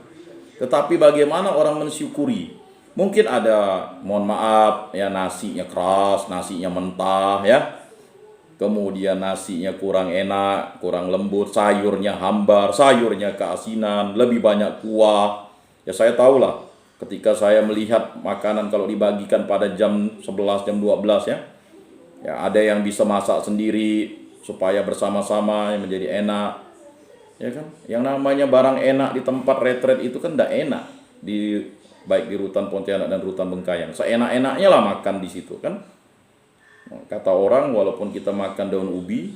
Tetapi bagaimana orang mensyukuri? Mungkin ada, mohon maaf, ya nasinya keras, nasinya mentah ya. Kemudian nasinya kurang enak, kurang lembut, sayurnya hambar, sayurnya keasinan, lebih banyak kuah. Ya saya tahulah ketika saya melihat makanan kalau dibagikan pada jam 11, jam 12 ya. Ya ada yang bisa masak sendiri supaya bersama-sama menjadi enak. Ya kan? Yang namanya barang enak di tempat retret itu kan tidak enak. Baik di Rutan Pontianak dan Rutan Bengkayang. Seenak-enaknya lah makan di situ kan. Kata orang walaupun kita makan daun ubi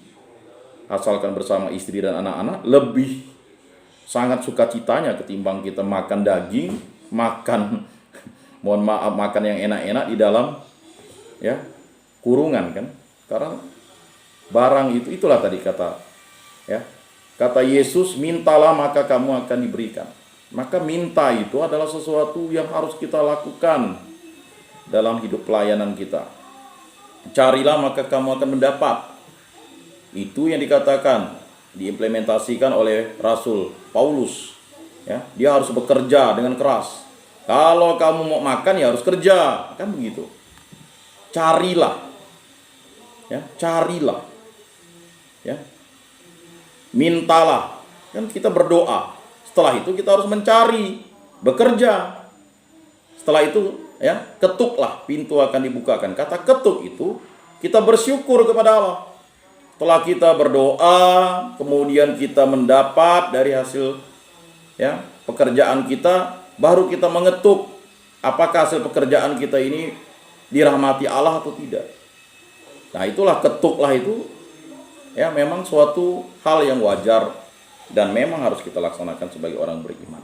asalkan bersama istri dan anak-anak lebih sangat sukacitanya ketimbang kita makan daging, makan mohon maaf makan yang enak-enak di dalam ya kurungan kan? Karena barang itulah tadi kata ya. Kata Yesus, mintalah maka kamu akan diberikan. Maka minta itu adalah sesuatu yang harus kita lakukan dalam hidup pelayanan kita. Carilah maka kamu akan mendapat. Itu yang dikatakan, diimplementasikan oleh Rasul Paulus. Ya, dia harus bekerja dengan keras. Kalau kamu mau makan ya harus kerja, kan begitu. Carilah. Ya, carilah. Ya. Mintalah. Kan kita berdoa. Setelah itu kita harus mencari, bekerja. Setelah itu ya, ketuklah, pintu akan dibukakan. Kata ketuk itu kita bersyukur kepada Allah. Setelah kita berdoa, kemudian kita mendapat dari hasil ya, pekerjaan kita, baru kita mengetuk apakah hasil pekerjaan kita ini dirahmati Allah atau tidak. Nah, itulah ketuklah itu ya, memang suatu hal yang wajar dan memang harus kita laksanakan sebagai orang beriman.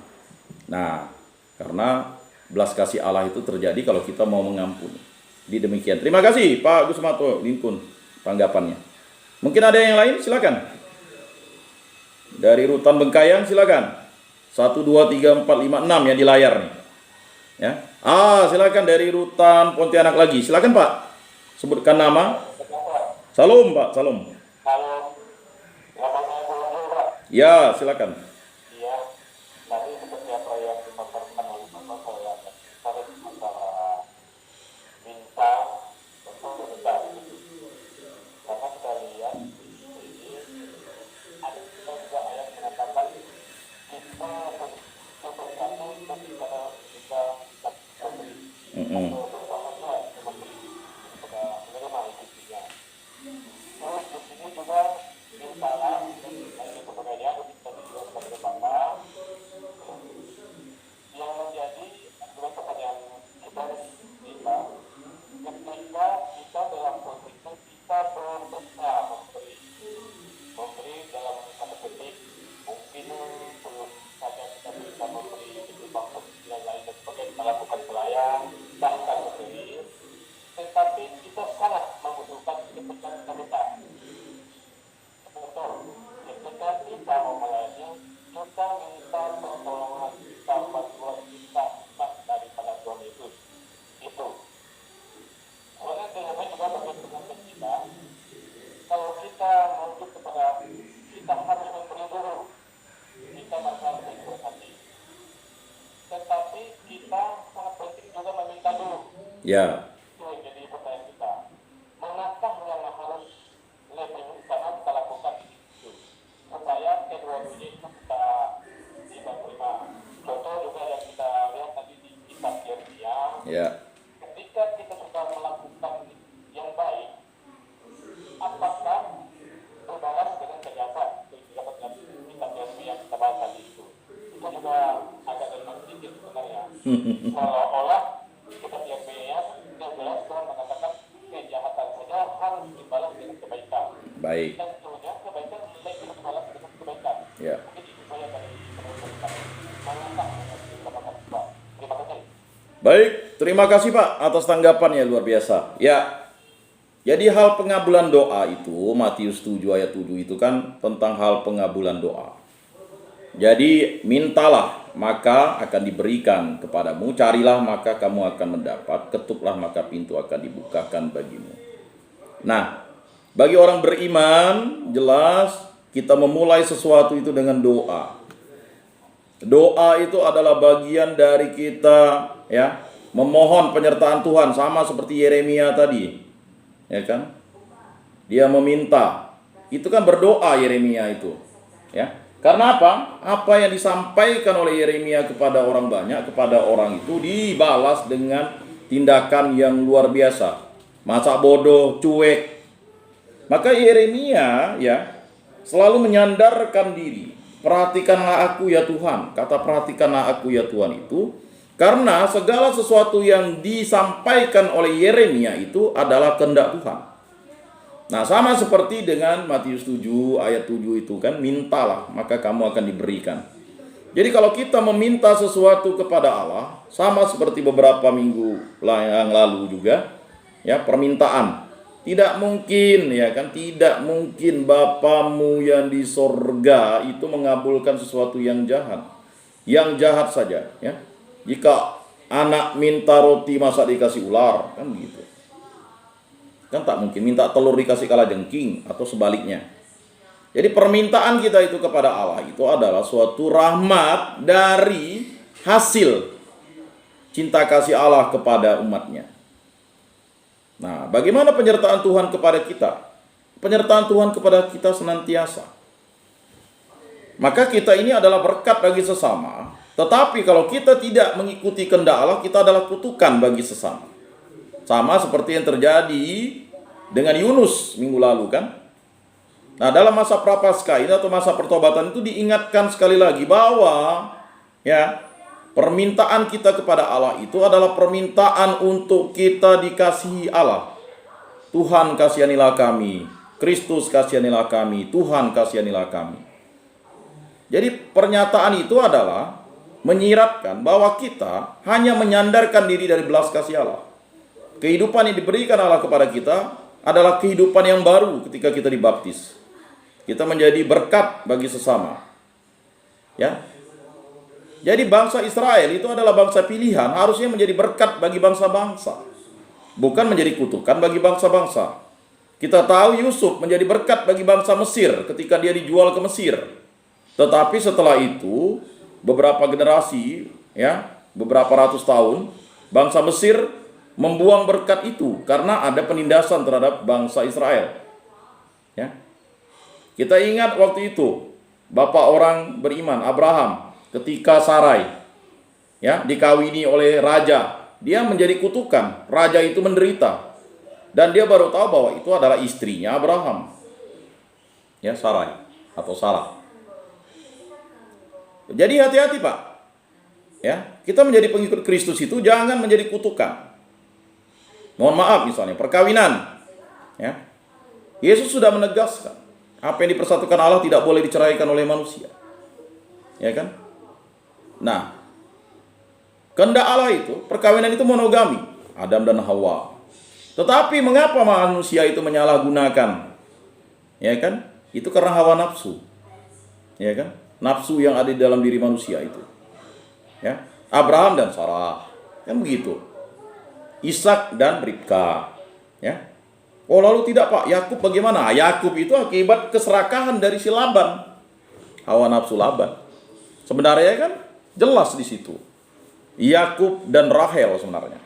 Nah, karena belas kasih Allah itu terjadi kalau kita mau mengampuni. Di demikian. Terima kasih Pak Gusmato Linkun tanggapannya. Mungkin ada yang lain, silakan. Dari Rutan Bengkayang silakan. 1 2 3 4 5 6 ya di layar nih. Ya. Silakan dari Rutan Pontianak lagi. Silakan Pak. Sebutkan nama. Salam Pak, salam. Kalau namanya dulu Pak, Ya, silakan. iya, tadi seperti apa yang dipaparkan oleh Bapak, saya tertarik antara minta untuk besar. Karena kita lihat di sini ada juga ayat mengatakan kita berkata tapi karena kita memberi atau bersama memberi kepada menerima intinya. Terus di sini juga mintalah dan sebagainya kita juga kepada Bapak. Yang menjadi adalah pertanyaan kita ketika kita dalam posisi kita berusaha memberi dalam kata petik mungkin belum saja kita bisa memberi itu bangsa yang lain dan sebagainya melakukan pelayan bahkan memberi, tetapi kita sangat membutuhkan ketika kita minta. Betul, ketika kita mau melayani, kita minta pertolongan kita, bantuan kita daripada Tuhan Yesus. Itu. Soalnya dengan juga bagaimana kita, kalau kita menuju kepada kita harus memberi dulu, kita masalah berbuat hati. Tetapi kita sangat penting juga meminta dulu. Ya. Itu yang jadi pertanyaan kita. Manakah yang harus lebih utama kita lakukan itu? Supaya kedua-duanya itu kita terima. Contoh juga yang kita lihat tadi di kitab Yeremia. Ya. Ketika kita sudah melakukan yang baik, apakah berbalas dengan kejahatan? Kitab Yeremia yang kita bahas tadi itu juga agak memang sedikit sebenarnya. Seolah-olah kitab Yeremia yang jelas Tuhan mengatakan kejahatan saja harus dibalas dengan kebaikan. Baik. Tentunya kebaikan tidak dibalas dengan kebaikan. Ya. Jadi itu saya dari teman-teman. Manakah yang harus kita lakukan? Terima kasih. Baik, terima kasih Pak atas tanggapannya luar biasa. Ya. Jadi hal pengabulan doa itu Matius 7 ayat 7 itu kan tentang hal pengabulan doa. Jadi mintalah maka akan diberikan kepadamu, carilah maka kamu akan mendapat, ketuklah maka pintu akan dibukakan bagimu. Nah, bagi orang beriman jelas kita memulai sesuatu itu dengan doa. Doa itu adalah bagian dari kita ya, memohon penyertaan Tuhan sama seperti Yeremia tadi. Ya kan? Dia meminta. Itu kan berdoa Yeremia itu. Ya. Karena apa? Apa yang disampaikan oleh Yeremia kepada orang banyak, kepada orang itu dibalas dengan tindakan yang luar biasa. Masa bodoh, cuek. Maka Yeremia ya selalu menyandarkan diri. Perhatikanlah aku ya Tuhan. Kata perhatikanlah aku ya Tuhan itu karena segala sesuatu yang disampaikan oleh Yeremia itu adalah kehendak Tuhan. Nah, sama seperti dengan Matius 7 ayat 7 itu kan, mintalah maka kamu akan diberikan. Jadi kalau kita meminta sesuatu kepada Allah, sama seperti beberapa minggu yang lalu juga, ya permintaan. Tidak mungkin, ya kan? Tidak mungkin Bapamu yang di sorga itu mengabulkan sesuatu yang jahat. Yang jahat saja, ya. Jika anak minta roti masa dikasih ular, kan begitu. Kan tak mungkin minta telur dikasih kalajengking atau sebaliknya. Jadi permintaan kita itu kepada Allah itu adalah suatu rahmat dari hasil cinta kasih Allah kepada umatnya. Nah, bagaimana penyertaan Tuhan kepada kita? Penyertaan Tuhan kepada kita senantiasa. Maka kita ini adalah berkat bagi sesama. Tetapi kalau kita tidak mengikuti kehendak Allah, kita adalah kutukan bagi sesama. Sama seperti yang terjadi dengan Yunus minggu lalu kan. Nah, dalam masa prapaskah ini atau masa pertobatan itu diingatkan sekali lagi bahwa ya, permintaan kita kepada Allah itu adalah permintaan untuk kita dikasihi Allah. Tuhan kasihanilah kami, Kristus kasihanilah kami, Tuhan kasihanilah kami. Jadi pernyataan itu adalah menyiratkan bahwa kita hanya menyandarkan diri dari belas kasih Allah. Kehidupan yang diberikan Allah kepada kita adalah kehidupan yang baru ketika kita dibaptis. Kita menjadi berkat bagi sesama. Ya. Jadi bangsa Israel itu adalah bangsa pilihan, harusnya menjadi berkat bagi bangsa-bangsa, bukan menjadi kutukan bagi bangsa-bangsa. Kita tahu Yusuf menjadi berkat bagi bangsa Mesir ketika dia dijual ke Mesir. Tetapi setelah itu, beberapa generasi, ya, beberapa ratus tahun, bangsa Mesir membuang berkat itu karena ada penindasan terhadap bangsa Israel. Ya. Kita ingat waktu itu, bapak orang beriman, Abraham, ketika Sarai ya dikawini oleh raja, dia menjadi kutukan. Raja itu menderita dan dia baru tahu bahwa itu adalah istrinya Abraham. Ya, Sarai atau Sarah. Jadi hati-hati, Pak. Ya, kita menjadi pengikut Kristus itu jangan menjadi kutukan. Mohon maaf misalnya perkawinan. Ya. Yesus sudah menegaskan apa yang dipersatukan Allah tidak boleh diceraikan oleh manusia. Ya kan? Nah, kehendak Allah itu, perkawinan itu monogami, Adam dan Hawa. Tetapi mengapa manusia itu menyalahgunakan? Ya kan? Itu karena hawa nafsu. Ya kan? Nafsu yang ada di dalam diri manusia itu. Ya, Abraham dan Sarah. Kan begitu. Ishak dan Ribka. Ya. Oh, lalu tidak, Pak, Yakub bagaimana? Yakub itu akibat keserakahan dari si Laban. Hawa nafsu Laban. Sebenarnya kan jelas di situ. Yakub dan Rahel sebenarnya.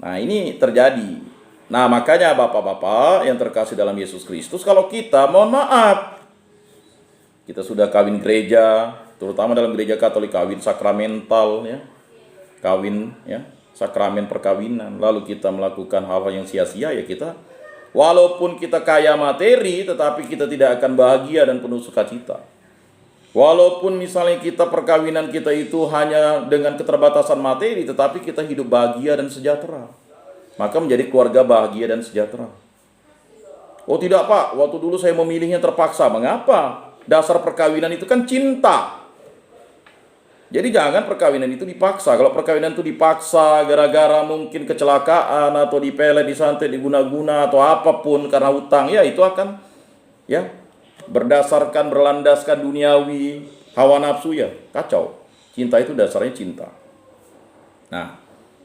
Nah, ini terjadi. Nah, makanya bapak-bapak yang terkasih dalam Yesus Kristus, kalau kita, mohon maaf, kita sudah kawin gereja, terutama dalam gereja Katolik kawin sakramental, ya, kawin, ya, sakramen perkawinan. Lalu kita melakukan hal-hal yang sia-sia, ya kita, walaupun kita kaya materi, tetapi kita tidak akan bahagia dan penuh sukacita. Walaupun misalnya kita perkawinan kita itu hanya dengan keterbatasan materi, tetapi kita hidup bahagia dan sejahtera. Maka menjadi keluarga bahagia dan sejahtera. Oh tidak, Pak, waktu dulu saya memilihnya terpaksa. Mengapa? Dasar perkawinan itu kan cinta. Jadi jangan perkawinan itu dipaksa. Kalau perkawinan itu dipaksa gara-gara mungkin kecelakaan atau dipelet, disantet, diguna-guna atau apapun karena hutang, ya itu akan ya berdasarkan berlandaskan duniawi, hawa nafsu, ya kacau. Cinta itu dasarnya cinta. Nah,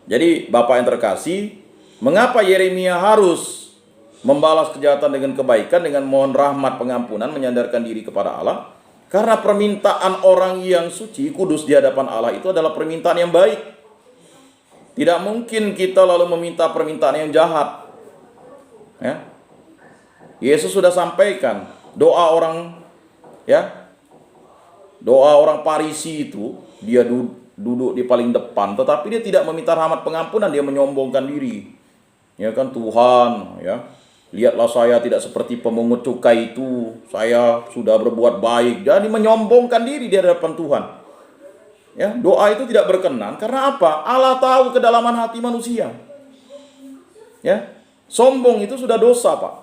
jadi Bapak yang terkasih, mengapa Yeremia harus membalas kejahatan dengan kebaikan, dengan mohon rahmat pengampunan, menyandarkan diri kepada Allah? Karena permintaan orang yang suci, kudus di hadapan Allah itu adalah permintaan yang baik. Tidak mungkin kita lalu meminta permintaan yang jahat. Ya. Yesus sudah sampaikan doa orang, ya, doa orang Farisi itu, dia duduk di paling depan, tetapi dia tidak meminta rahmat pengampunan, dia menyombongkan diri. Ya kan, Tuhan, ya, lihatlah saya tidak seperti pemungut cukai itu, saya sudah berbuat baik. Jadi menyombongkan diri di hadapan Tuhan. Ya, doa itu tidak berkenan karena apa? Allah tahu kedalaman hati manusia. Ya, sombong itu sudah dosa, Pak.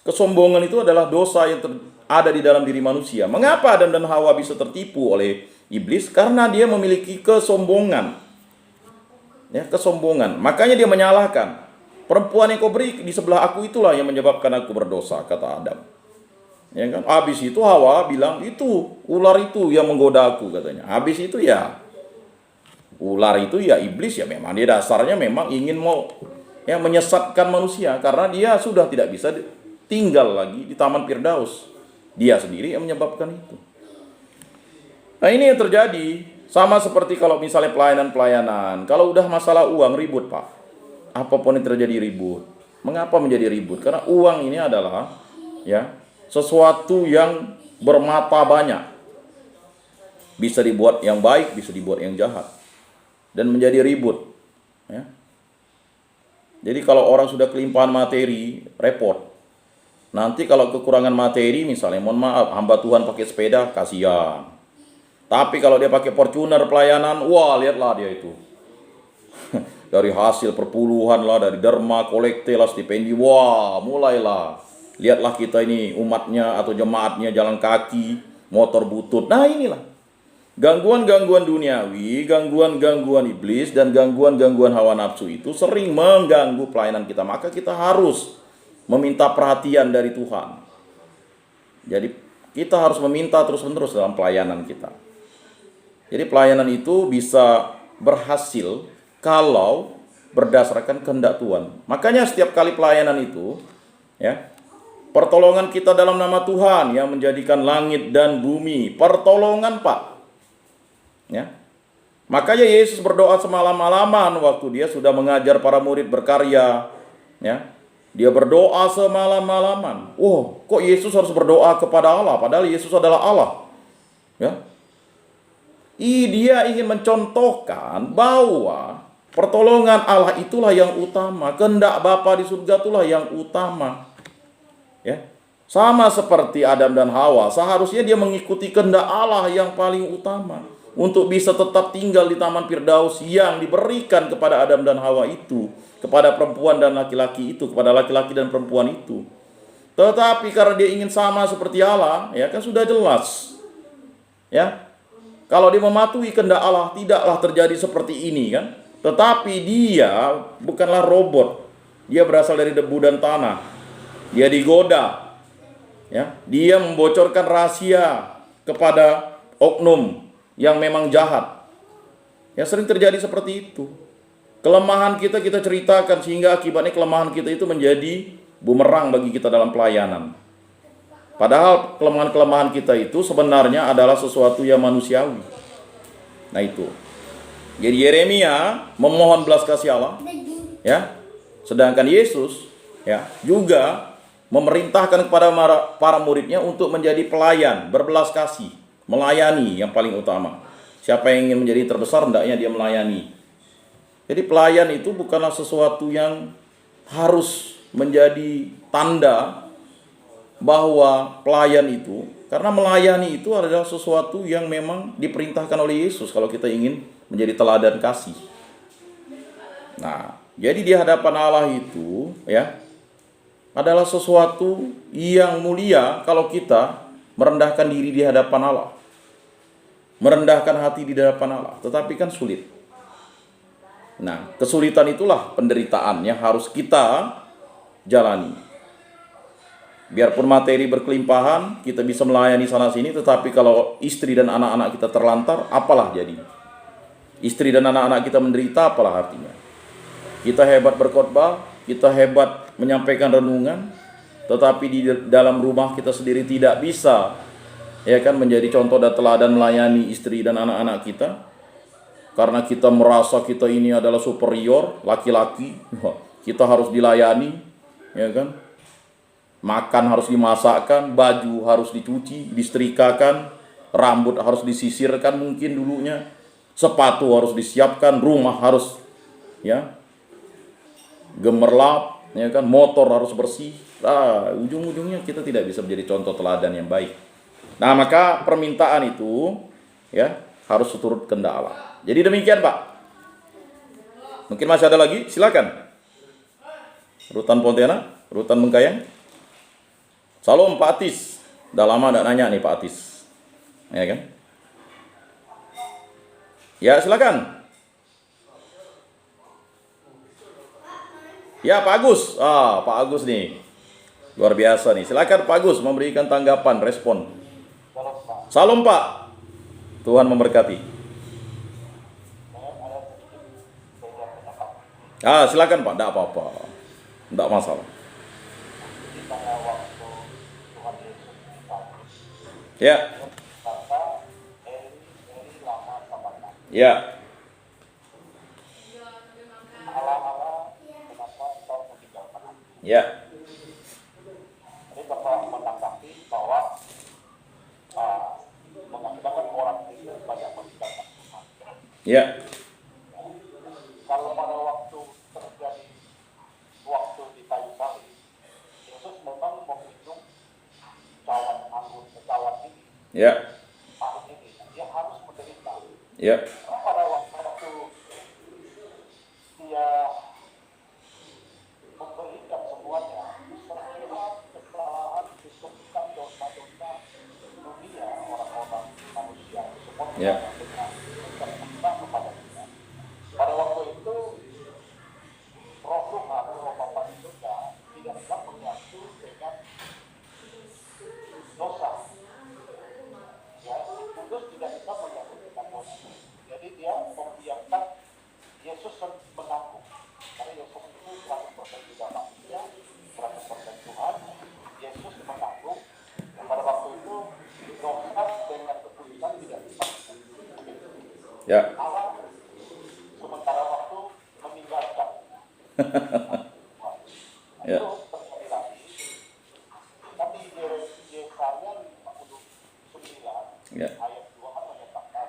Kesombongan itu adalah dosa yang ada di dalam diri manusia. Mengapa Adam dan Hawa bisa tertipu oleh iblis? Karena dia memiliki kesombongan. Ya, kesombongan. Makanya dia menyalahkan. Perempuan yang kau beri di sebelah aku itulah yang menyebabkan aku berdosa, kata Adam. Ya kan? Habis itu Hawa bilang, itu ular itu yang menggoda aku, katanya. Habis itu ya ular itu ya iblis, ya memang dia dasarnya memang ingin mau ya menyesatkan manusia, karena dia sudah tidak bisa tinggal lagi di Taman Firdaus. Dia sendiri yang menyebabkan itu. Nah, ini yang terjadi. Sama seperti kalau misalnya pelayanan-pelayanan, kalau udah masalah uang ribut, Pak. Apapun yang terjadi ribut. Mengapa menjadi ribut? Karena uang ini adalah ya sesuatu yang bermata banyak. Bisa dibuat yang baik, bisa dibuat yang jahat. Dan menjadi ribut. Ya. Jadi kalau orang sudah kelimpahan materi, repot. Nanti kalau kekurangan materi, misalnya, mohon maaf, hamba Tuhan pakai sepeda, kasihan. Tapi kalau dia pakai Fortuner pelayanan, wah, lihatlah dia itu. Dari hasil perpuluhan lah, dari derma, kolekte lah, stipendi, wah, mulailah. Lihatlah kita ini umatnya atau jemaatnya jalan kaki, motor butut. Nah, inilah gangguan-gangguan duniawi, gangguan-gangguan iblis, dan gangguan-gangguan hawa nafsu itu sering mengganggu pelayanan kita. Maka kita harus meminta perhatian dari Tuhan. Jadi kita harus meminta terus-menerus dalam pelayanan kita. Jadi pelayanan itu bisa berhasil kalau berdasarkan kehendak Tuhan. Makanya setiap kali pelayanan itu, ya, pertolongan kita dalam nama Tuhan yang menjadikan langit dan bumi. Pertolongan, Pak. Ya. Makanya Yesus berdoa semalam-malaman waktu dia sudah mengajar para murid berkarya. Ya. Dia berdoa semalam-malaman. Oh, kok Yesus harus berdoa kepada Allah? Padahal Yesus adalah Allah. Ya. Dia ingin mencontohkan bahwa pertolongan Allah itulah yang utama. Kehendak Bapa di surga itulah yang utama. Ya. Sama seperti Adam dan Hawa, seharusnya dia mengikuti kehendak Allah yang paling utama. Untuk bisa tetap tinggal di Taman Firdaus yang diberikan kepada Adam dan Hawa itu. Kepada perempuan dan laki-laki itu. Kepada laki-laki dan perempuan itu. Tetapi karena dia ingin sama seperti Allah, ya kan sudah jelas. Ya. Kalau dia mematuhi kehendak Allah, tidaklah terjadi seperti ini kan. Tetapi dia bukanlah robot. Dia berasal dari debu dan tanah. Dia digoda. Ya, dia membocorkan rahasia kepada oknum yang memang jahat. Ya, sering terjadi seperti itu. Kelemahan kita ceritakan sehingga akibatnya kelemahan kita itu menjadi bumerang bagi kita dalam pelayanan. Padahal kelemahan-kelemahan kita itu sebenarnya adalah sesuatu yang manusiawi. Nah itu. Jadi Yeremia memohon belas kasih Allah, ya. Sedangkan Yesus, ya, juga memerintahkan kepada para muridnya untuk menjadi pelayan, berbelas kasih, melayani yang paling utama. Siapa yang ingin menjadi terbesar, hendaknya dia melayani. Jadi pelayan itu bukanlah sesuatu yang harus menjadi tanda bahwa pelayan itu, karena melayani itu adalah sesuatu yang memang diperintahkan oleh Yesus kalau kita ingin menjadi teladan kasih. Nah, jadi di hadapan Allah itu, ya, adalah sesuatu yang mulia kalau kita merendahkan diri di hadapan Allah. Merendahkan hati di hadapan Allah, tetapi kan sulit. Nah, kesulitan itulah penderitaan yang harus kita jalani. Biarpun materi berkelimpahan, kita bisa melayani sana sini, tetapi kalau istri dan anak-anak kita terlantar, apalah jadi? Istri dan anak-anak kita menderita, apalah artinya? Kita hebat berkhotbah, kita hebat menyampaikan renungan, tetapi di dalam rumah kita sendiri tidak bisa, ya kan, menjadi contoh dan teladan melayani istri dan anak-anak kita. Karena kita merasa kita ini adalah superior, laki-laki, kita harus dilayani, ya kan? Makan harus dimasakkan, baju harus dicuci, disetrikakan, rambut harus disisirkan mungkin dulunya, sepatu harus disiapkan, rumah harus, ya, gemerlap, ya kan, motor harus bersih. Ujung-ujungnya kita tidak bisa menjadi contoh teladan yang baik. Nah, maka permintaan itu, ya, harus seturut kehendak Allah. Jadi demikian, Pak. Mungkin masih ada lagi, silakan. Rutan Pontianak, Rutan Bengkayang. Salam Pak Atis. Udah lama enggak nanya nih Pak Atis. Ya kan? Ya, silakan. Ya, Pak Agus. Pak Agus nih. Luar biasa nih. Silakan Pak Agus memberikan tanggapan, respon. Kalau Pak, Salam Pak. Tuhan memberkati. saya ada sedikit beda pendapat. Silakan Pak. Enggak apa-apa. Enggak masalah. Jadi pada waktu Tuhan Yesus disalib, Ya. dia berkata, Eli lama sabachthani. Ya. Allah, kenapa engkau meninggalkan aku? Ya. Jadi Bapak menanggapi bahwa mengakibatkan orang itu banyak meninggalkan Tuhan. Ya. Kalau pada waktu terjadi waktu di kayu salib, Yesus memang meminum cawan anggur cawan ini, Ya. pahit ini, dia harus menderita. Ya. Karena pada waktu dia memberikan semuanya, setiap kesalahan, kesulitan, dosa-dosa dunia, orang-orang manusia, semua Ya. dengan cinta kepada dia. Pada waktu itu, Roh Tuhan, Roh Bapa di surga, tidak bisa menyatu dengan dosa. Ya, kudus tidak bisa menyatu dengan dosa. Jadi dia membiarkan Yesus menanggung. Karena Yesus itu 100% juga manusia, 100% Tuhan. Yesus menanggung. Dan pada waktu itu dosa dengan kekudusan tidak bisa. Ya. Allah sementara waktu meninggalkan. Ya. Itu terjadi lagi. Tapi Yesaya 59 Ya. ayat 2 kan menyatakan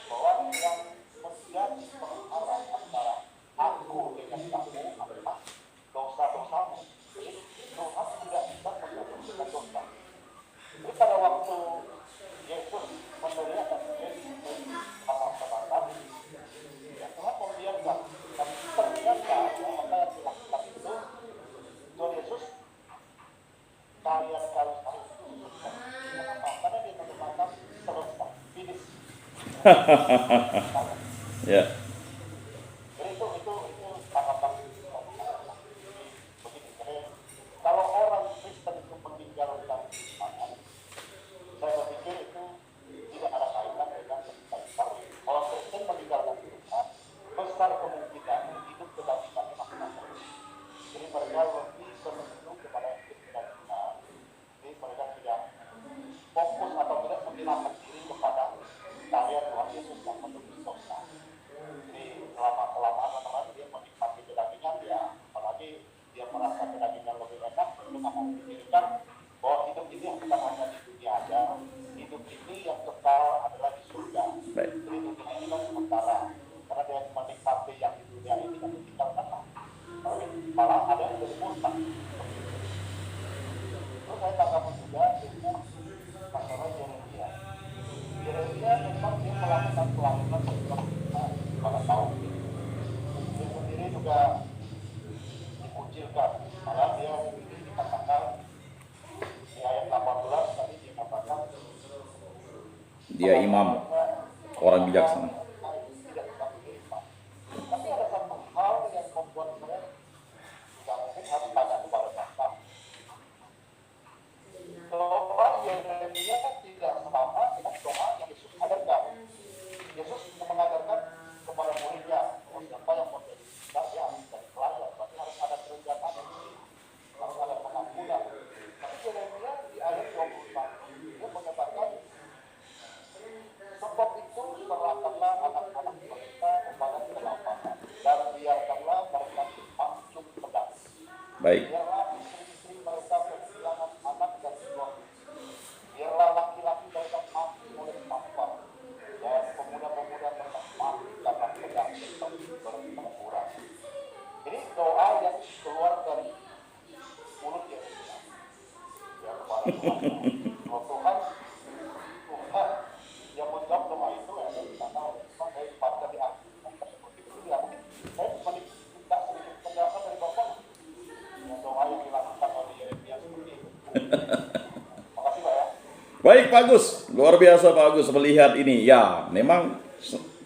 bahwa yang menjadi perkara antara aku dengan kamu adalah dosa-dosamu. Jadi Tuhan tidak bisa menyatukan dosa. Jadi pada waktu Yesus meneriakkan sama-sama ya Tuhan membiarkan. Tapi ternyata apa yang dilakukan itu Tuhan Yesus kalian itu susah. Kenapa? Karena dia mengatakan selesai, finish. Ya. Jadi itu tanggapan begini. Jadi kalau orang Kristen itu meninggalkan iman, saya berpikir itu tidak ada kaitan dengan ketika orang Kristen meninggalkan Tuhan, besar kemungkinan hidup kedagingannya masing-masing. Jadi mereka lebih cenderung kepada kedagingan. Jadi mereka tidak fokus atau tidak menyerahkan diri kepada karya Tuhan Yesus yang menebus dosa. Jadi selama dia menikmati kedagingan, ya apalagi dia merasa kedagingan lebih enak, belum akan memikirkan bahwa hidup ini bukan hanya di dunia aja, hidup ini yang kekal adalah di surga. Baik. Jadi dunia ini kan sementara, karena dia menikmati yang di dunia ini kan ditinggalkan. Tapi malah ada yang jadi murtad. Terus saya tanggapi juga dengan masalah Yeremia. Yeremia memang dia melakukan pelayanan pada tahun ini. Dia sendiri juga dikucilkan. Malah dia sendiri dikatakan di ayat 18 tadi dia katakan Dia imam, orang bijaksana. tidak bisa menerima. Tapi ada satu hal yang membuat saya tidak mungkin harus tanya kepada Bapak. Doa Yeremia tidak sama dengan doa yang Yesus ajarkan. Yesus mengajarkan kepada muridnya, siapa yang mau jadi raja dan pelayan, berarti harus ada kerendahan, harus ada pengampunan. Tapi Yeremia di ayat 21 dia menyatakan, sebab itu serahkanlah anak-anak mereka kepada kelaparan dan biarkanlah mereka dipancung pedang. Baik. Biarlah istri-istri mereka kehilangan anak dan suami. Biarlah laki-laki mereka mati oleh tampar dan pemuda-pemuda mereka mati karena pedang bertempuran. Ini doa yang keluar dari mulut Yeremia. Ya kepada Tuhan. Kalau Tuhan yang menjawab doa itu ya karena memang saya dibaca di Alkitab seperti itu ya. Saya minta sedikit penjelasan dari Bapak. Ya, doa yang dilakukan oleh Yeremia seperti itu. Makasih Pak ya. Baik Pak Agus, luar biasa Pak Agus melihat ini. Ya, memang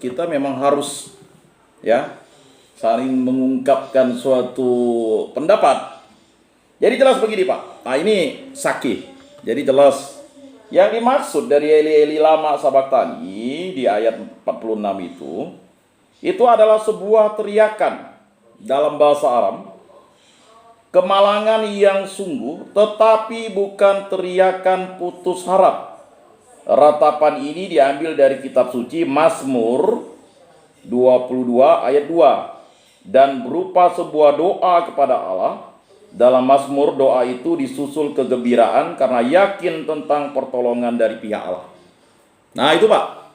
kita memang harus ya saling mengungkapkan suatu pendapat. Jadi jelas begini Pak. Nah ini Saki. Jadi jelas yang dimaksud dari Eli lama sabaktani di ayat 46 itu adalah sebuah teriakan dalam bahasa Aram, kemalangan yang sungguh, tetapi bukan teriakan putus harap. Ratapan ini diambil dari kitab suci Mazmur 22 ayat 2 dan berupa sebuah doa kepada Allah. Dalam Mazmur doa itu disusul kegembiraan karena yakin tentang pertolongan dari pihak Allah. Nah itu Pak.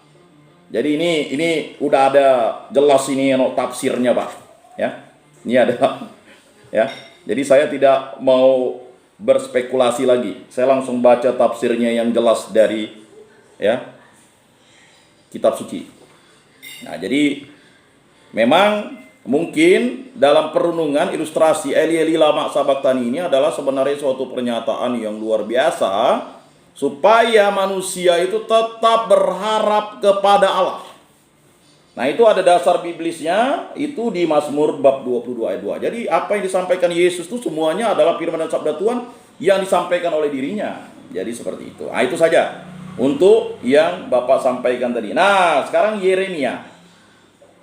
Jadi ini udah ada jelas ini tafsirnya Pak. Ya, ini ada. Ya, jadi saya tidak mau berspekulasi lagi. Saya langsung baca tafsirnya yang jelas dari kitab suci. Nah, jadi memang mungkin dalam perenungan ilustrasi Eli lama sabaktani ini adalah sebenarnya suatu pernyataan yang luar biasa supaya manusia itu tetap berharap kepada Allah. Nah, itu ada dasar biblisnya itu di Mazmur bab 22 ayat 2. Jadi apa yang disampaikan Yesus itu semuanya adalah firman dan sabda Tuhan yang disampaikan oleh dirinya. Jadi seperti itu. Nah, itu saja untuk yang Bapak sampaikan tadi. Nah, sekarang Yeremia.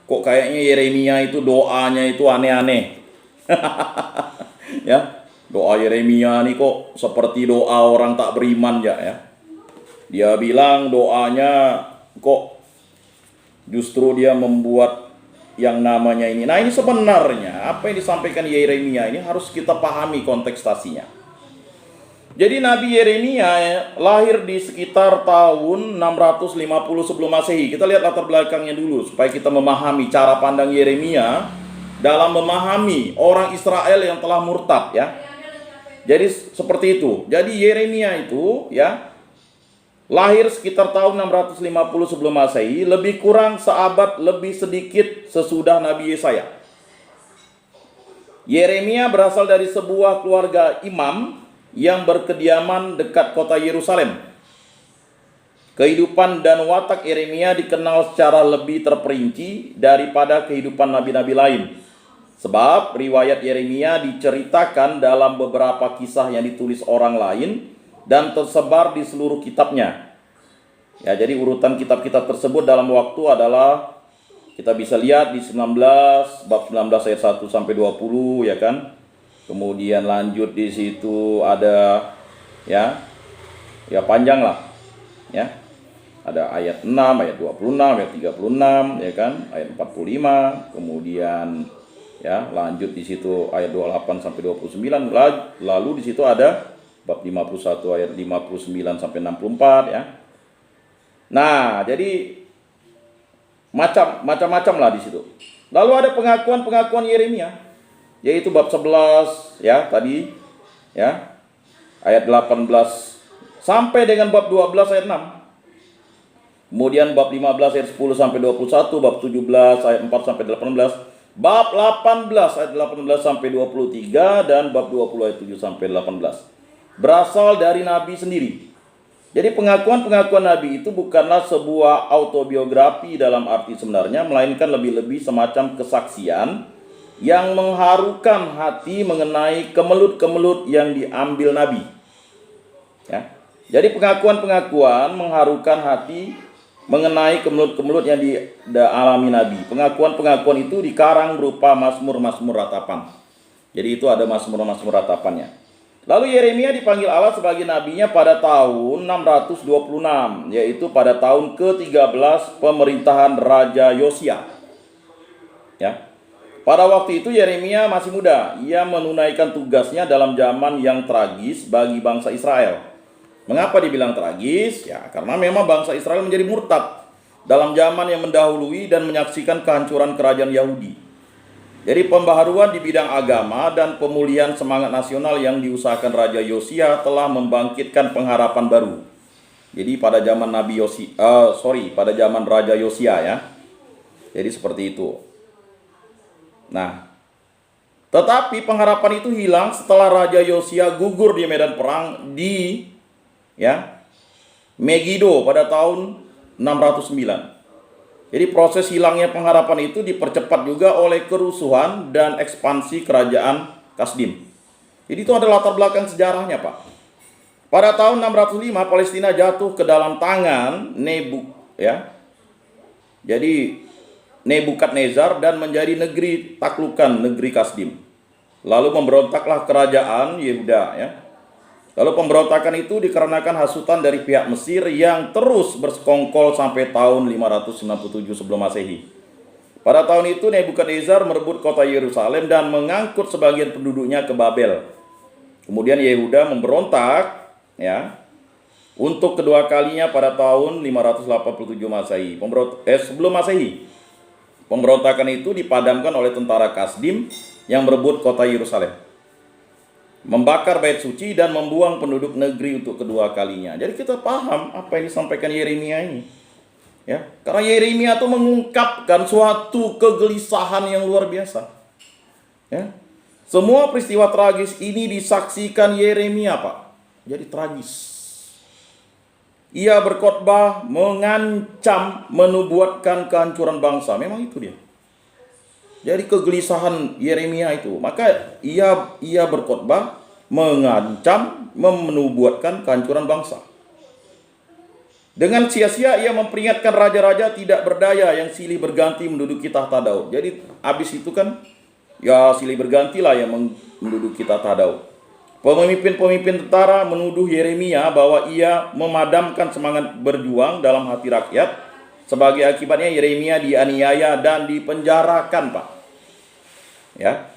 Kok kayaknya Yeremia itu doanya itu aneh-aneh. Ya, doa Yeremia nih kok seperti doa orang tak beriman ya. Dia bilang doanya kok justru dia membuat yang namanya ini. Nah, ini sebenarnya apa yang disampaikan Yeremia ini harus kita pahami kontekstasinya. Jadi Nabi Yeremia lahir di sekitar tahun 650 sebelum Masehi. Kita lihat latar belakangnya dulu supaya kita memahami cara pandang Yeremia dalam memahami orang Israel yang telah murtad ya. Jadi seperti itu. Jadi Yeremia itu lahir sekitar tahun 650 sebelum Masehi, lebih kurang seabad lebih sedikit sesudah Nabi Yesaya. Yeremia berasal dari sebuah keluarga imam yang berkediaman dekat kota Yerusalem. Kehidupan dan watak Yeremia dikenal secara lebih terperinci daripada kehidupan nabi-nabi lain. Sebab riwayat Yeremia diceritakan dalam beberapa kisah yang ditulis orang lain dan tersebar di seluruh kitabnya. Ya, jadi urutan kitab-kitab tersebut dalam waktu adalah kita bisa lihat di bab 19 ayat 1 sampai 20 ya kan. Kemudian lanjut di situ ada ya panjang lah ya. Ada ayat 6, ayat 26, ayat 36 ya kan, ayat 45, kemudian ya lanjut di situ ayat 28 sampai 29, lalu di situ ada bab 51 ayat 59 sampai 64 ya. Nah, jadi macam-macam lah di situ. Lalu ada pengakuan Yeremia, yaitu bab 11 ya tadi ya ayat 18 sampai dengan bab 12 ayat 6. Kemudian bab 15 ayat 10 sampai 21, bab 17 ayat 4 sampai 18, bab 18 ayat 18 sampai 23 dan bab 20 ayat 7 sampai 18. Berasal dari nabi sendiri. Jadi pengakuan nabi itu bukanlah sebuah autobiografi dalam arti sebenarnya, melainkan lebih-lebih semacam kesaksian yang mengharukan hati mengenai kemelut-kemelut yang diambil nabi. Ya. Jadi pengakuan mengharukan hati mengenai kemelut-kemelut yang dialami nabi. Pengakuan itu dikarang berupa mazmur-mazmur ratapan. Jadi itu ada mazmur-mazmur ratapannya. Lalu Yeremia dipanggil Allah sebagai nabinya pada tahun 626, yaitu pada tahun ke-13 pemerintahan Raja Yosia. Ya. Pada waktu itu Yeremia masih muda. Ia menunaikan tugasnya dalam zaman yang tragis bagi bangsa Israel. Mengapa dibilang tragis? Ya, karena memang bangsa Israel menjadi murtad dalam zaman yang mendahului dan menyaksikan kehancuran kerajaan Yahudi. Jadi pembaharuan di bidang agama dan pemulihan semangat nasional yang diusahakan Raja Yosia telah membangkitkan pengharapan baru. Jadi pada zaman pada zaman Raja Yosia ya. Jadi seperti itu. Nah, tetapi pengharapan itu hilang setelah Raja Yosia gugur di medan perang di Megiddo pada tahun 609. Jadi proses hilangnya pengharapan itu dipercepat juga oleh kerusuhan dan ekspansi kerajaan Kasdim. Jadi itu ada latar belakang sejarahnya, Pak. Pada tahun 605 Palestina jatuh ke dalam tangan Jadi Nebukadnezar dan menjadi negeri taklukan, negeri Kasdim. Lalu memberontaklah kerajaan Yehuda, ya. Lalu pemberontakan itu dikarenakan hasutan dari pihak Mesir yang terus bersekongkol sampai tahun 597 sebelum Masehi. Pada tahun itu Nebukadnezar merebut kota Yerusalem dan mengangkut sebagian penduduknya ke Babel. Kemudian Yehuda memberontak, ya, untuk kedua kalinya pada tahun 587 Masehi. Sebelum Masehi. Pemberontakan itu dipadamkan oleh tentara Kasdim yang merebut kota Yerusalem, membakar bait suci dan membuang penduduk negeri untuk kedua kalinya. Jadi kita paham apa yang disampaikan Yeremia ini, ya. Karena Yeremia itu mengungkapkan suatu kegelisahan yang luar biasa, ya. Semua peristiwa tragis ini disaksikan Yeremia, Pak. Jadi tragis. Ia berkhotbah, mengancam, menubuatkan kehancuran bangsa. Memang itu dia. Jadi kegelisahan Yeremia itu. Maka ia berkhotbah, mengancam, menubuatkan kehancuran bangsa. Dengan sia-sia ia memperingatkan raja-raja tidak berdaya yang silih berganti menduduki tahta Daud. Jadi habis itu kan ya silih bergantilah yang menduduki tahta Daud. Pemimpin-pemimpin tentara menuduh Yeremia bahwa ia memadamkan semangat berjuang dalam hati rakyat. Sebagai akibatnya Yeremia dianiaya dan dipenjarakan, Pak. Ya.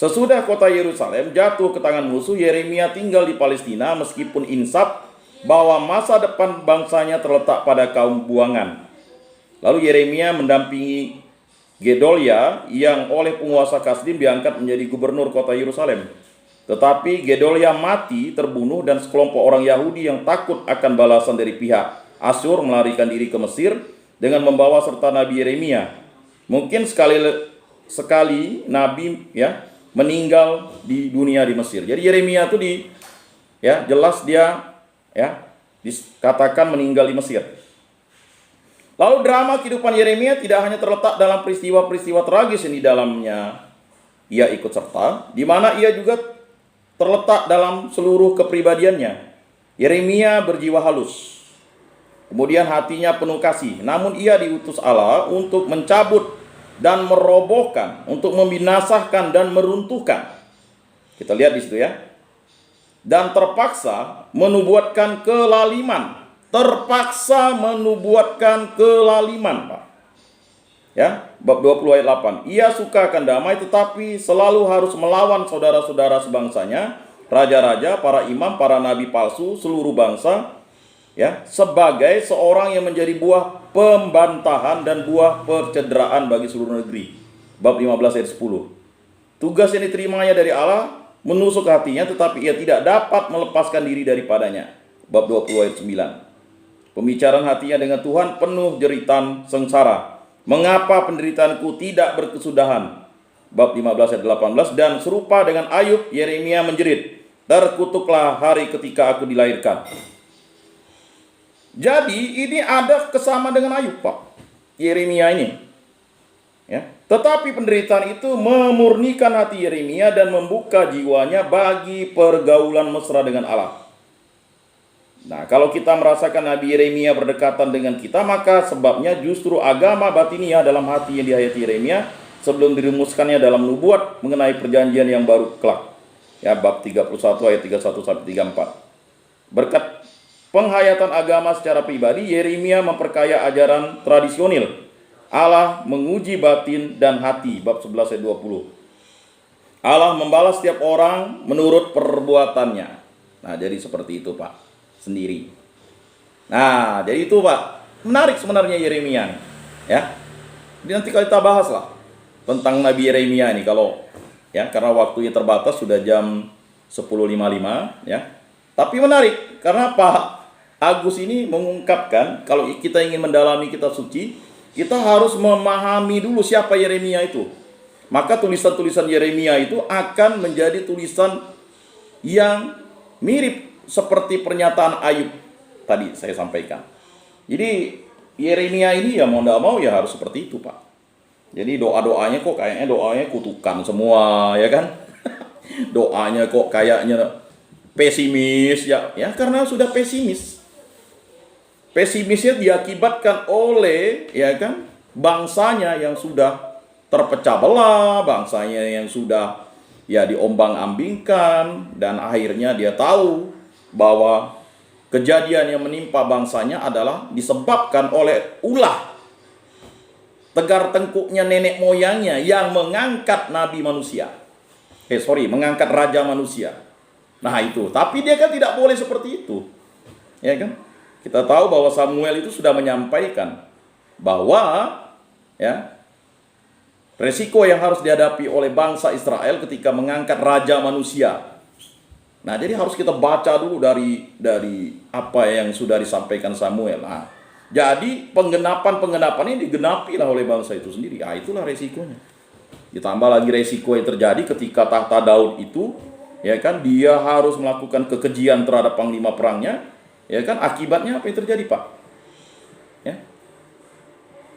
Sesudah kota Yerusalem jatuh ke tangan musuh, Yeremia tinggal di Palestina meskipun insaf bahwa masa depan bangsanya terletak pada kaum buangan. Lalu Yeremia mendampingi Gedolia yang oleh penguasa Kasdim diangkat menjadi gubernur kota Yerusalem. Tetapi Gedolia mati terbunuh dan sekelompok orang Yahudi yang takut akan balasan dari pihak Asyur melarikan diri ke Mesir dengan membawa serta Nabi Yeremia. Mungkin sekali Nabi, ya, meninggal di dunia di Mesir. Jadi Yeremia itu jelas dia, ya, dikatakan meninggal di Mesir. Lalu drama kehidupan Yeremia tidak hanya terletak dalam peristiwa-peristiwa tragis yang di dalamnya ia ikut serta, di mana ia juga terletak dalam seluruh kepribadiannya. Yeremia berjiwa halus, kemudian hatinya penuh kasih. Namun ia diutus Allah untuk mencabut dan merobohkan, untuk membinasakan dan meruntuhkan. Kita lihat di situ, ya. Dan terpaksa menubuatkan kelaliman. Terpaksa menubuatkan kelaliman, Pak. Ya, bab 20 ayat 8. Ia suka akan damai tetapi selalu harus melawan saudara-saudara sebangsanya, raja-raja, para imam, para nabi palsu, seluruh bangsa, ya, sebagai seorang yang menjadi buah pembantahan dan buah percederaan bagi seluruh negeri. Bab 15 ayat 10. Tugas yang diterimanya dari Allah menusuk hatinya tetapi ia tidak dapat melepaskan diri daripadanya. Bab 20 ayat 9. Pembicaraan hatinya dengan Tuhan penuh jeritan sengsara. Mengapa penderitaanku tidak berkesudahan? Bab 15 ayat 18. Dan serupa dengan Ayub, Yeremia menjerit, terkutuklah hari ketika aku dilahirkan. Jadi ini ada kesamaan dengan Ayub, Pak, Yeremia ini, ya. Tetapi penderitaan itu memurnikan hati Yeremia dan membuka jiwanya bagi pergaulan mesra dengan Allah. Nah, kalau kita merasakan Nabi Yeremia berdekatan dengan kita, maka sebabnya justru agama batiniah dalam hati yang dihayati Yeremia sebelum dirumuskannya dalam nubuat mengenai perjanjian yang baru kelak. Ya, bab 31 ayat 31 sampai 34. Berkat penghayatan agama secara pribadi, Yeremia memperkaya ajaran tradisional. Allah menguji batin dan hati, bab 11 ayat 20. Allah membalas setiap orang menurut perbuatannya. Nah, jadi seperti itu, Pak, sendiri. Nah, jadi itu, Pak, menarik sebenarnya Yeremia, ya. Jadi nanti kita bahas lah tentang Nabi Yeremia ini, kalau, ya, karena waktunya terbatas, sudah jam 10.55, ya. Tapi menarik karena Pak Agus ini mengungkapkan kalau kita ingin mendalami kitab suci, kita harus memahami dulu siapa Yeremia itu. Maka tulisan-tulisan Yeremia itu akan menjadi tulisan yang mirip seperti pernyataan Ayub tadi saya sampaikan. Jadi Yeremia ini ya mau tidak mau ya harus seperti itu, Pak. Jadi doa-doanya kok kayaknya doanya kutukan semua, ya kan? Doanya kok kayaknya pesimis ya, ya karena sudah pesimis. Pesimisnya diakibatkan oleh ya kan bangsanya yang sudah terpecah belah, bangsanya yang sudah ya diombang-ambingkan, dan akhirnya dia tahu bahwa kejadian yang menimpa bangsanya adalah disebabkan oleh ulah tegar tengkuknya nenek moyangnya yang mengangkat nabi manusia. Mengangkat raja manusia. Nah itu, tapi dia kan tidak boleh seperti itu. Ya kan? Kita tahu bahwa Samuel itu sudah menyampaikan bahwa ya resiko yang harus dihadapi oleh bangsa Israel ketika mengangkat raja manusia. Nah, jadi harus kita baca dulu dari apa yang sudah disampaikan Samuel. Nah, jadi penggenapan ini digenapi lah oleh bangsa itu sendiri. Ah, itulah resikonya. Ditambah lagi resiko yang terjadi ketika tahta Daud itu, ya kan, dia harus melakukan kekejian terhadap panglima perangnya, ya kan, akibatnya apa yang terjadi, Pak? Ya.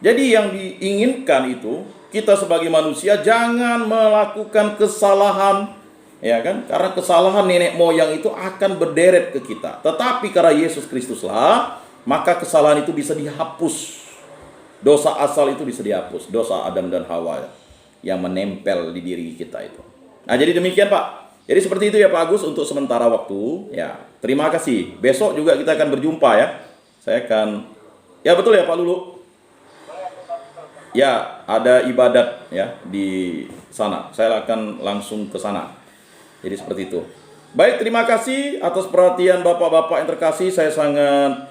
Jadi yang diinginkan itu, kita sebagai manusia jangan melakukan kesalahan, ya kan? Karena kesalahan nenek moyang itu akan berderet ke kita. Tetapi karena Yesus Kristuslah, maka kesalahan itu bisa dihapus. Dosa asal itu bisa dihapus, dosa Adam dan Hawa yang menempel di diri kita itu. Nah, jadi demikian, Pak. Jadi seperti itu ya Pak Agus untuk sementara waktu. Ya, terima kasih. Besok juga kita akan berjumpa ya. Saya akan, ya betul ya Pak Lulu. Ya, ada ibadat ya di sana. Saya akan langsung ke sana. Jadi seperti itu. Baik, terima kasih atas perhatian Bapak-bapak yang terkasih. Saya sangat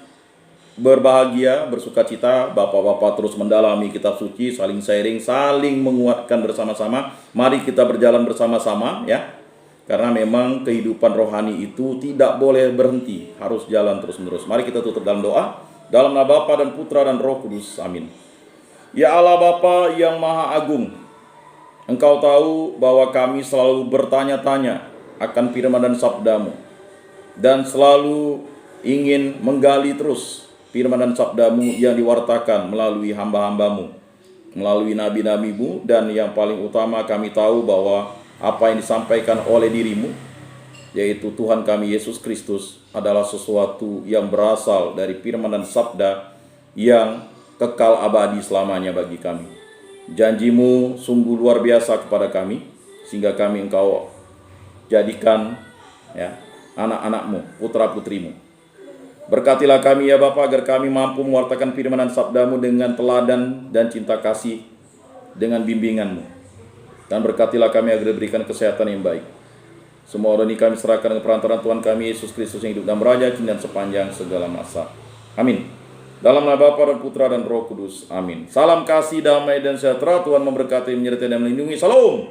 berbahagia, bersuka cita. Bapak-bapak terus mendalami kitab suci, saling sharing, saling menguatkan bersama-sama. Mari kita berjalan bersama-sama ya. Karena memang kehidupan rohani itu tidak boleh berhenti, harus jalan terus-menerus. Mari kita tutup dalam doa. Dalam nama Bapa dan Putra dan Roh Kudus. Amin. Ya Allah Bapa yang Maha Agung, Engkau tahu bahwa kami selalu bertanya-tanya akan firman dan sabda-Mu, dan selalu ingin menggali terus firman dan sabda-Mu yang diwartakan melalui hamba-hamba-Mu, melalui nabi-nabi-Mu, dan yang paling utama kami tahu bahwa apa yang disampaikan oleh diri-Mu, yaitu Tuhan kami Yesus Kristus, adalah sesuatu yang berasal dari firman dan sabda yang kekal abadi selamanya bagi kami. Janji-Mu sungguh luar biasa kepada kami, sehingga kami Engkau jadikan ya anak-anak-Mu, putra-putri-Mu. Berkatilah kami ya Bapa, agar kami mampu mewartakan firman dan sabda-Mu dengan teladan dan cinta kasih, dengan bimbingan-Mu. Dan berkatilah kami agar diberikan kesehatan yang baik. Semua orang ini kami serahkan ke perantaraan Tuhan kami Yesus Kristus yang hidup dan beraja kini dan sepanjang segala masa. Amin. Dalam nama Bapa dan Putra dan Roh Kudus. Amin. Salam kasih, damai dan sejahtera. Tuhan memberkati, menyertai dan melindungi. Salam.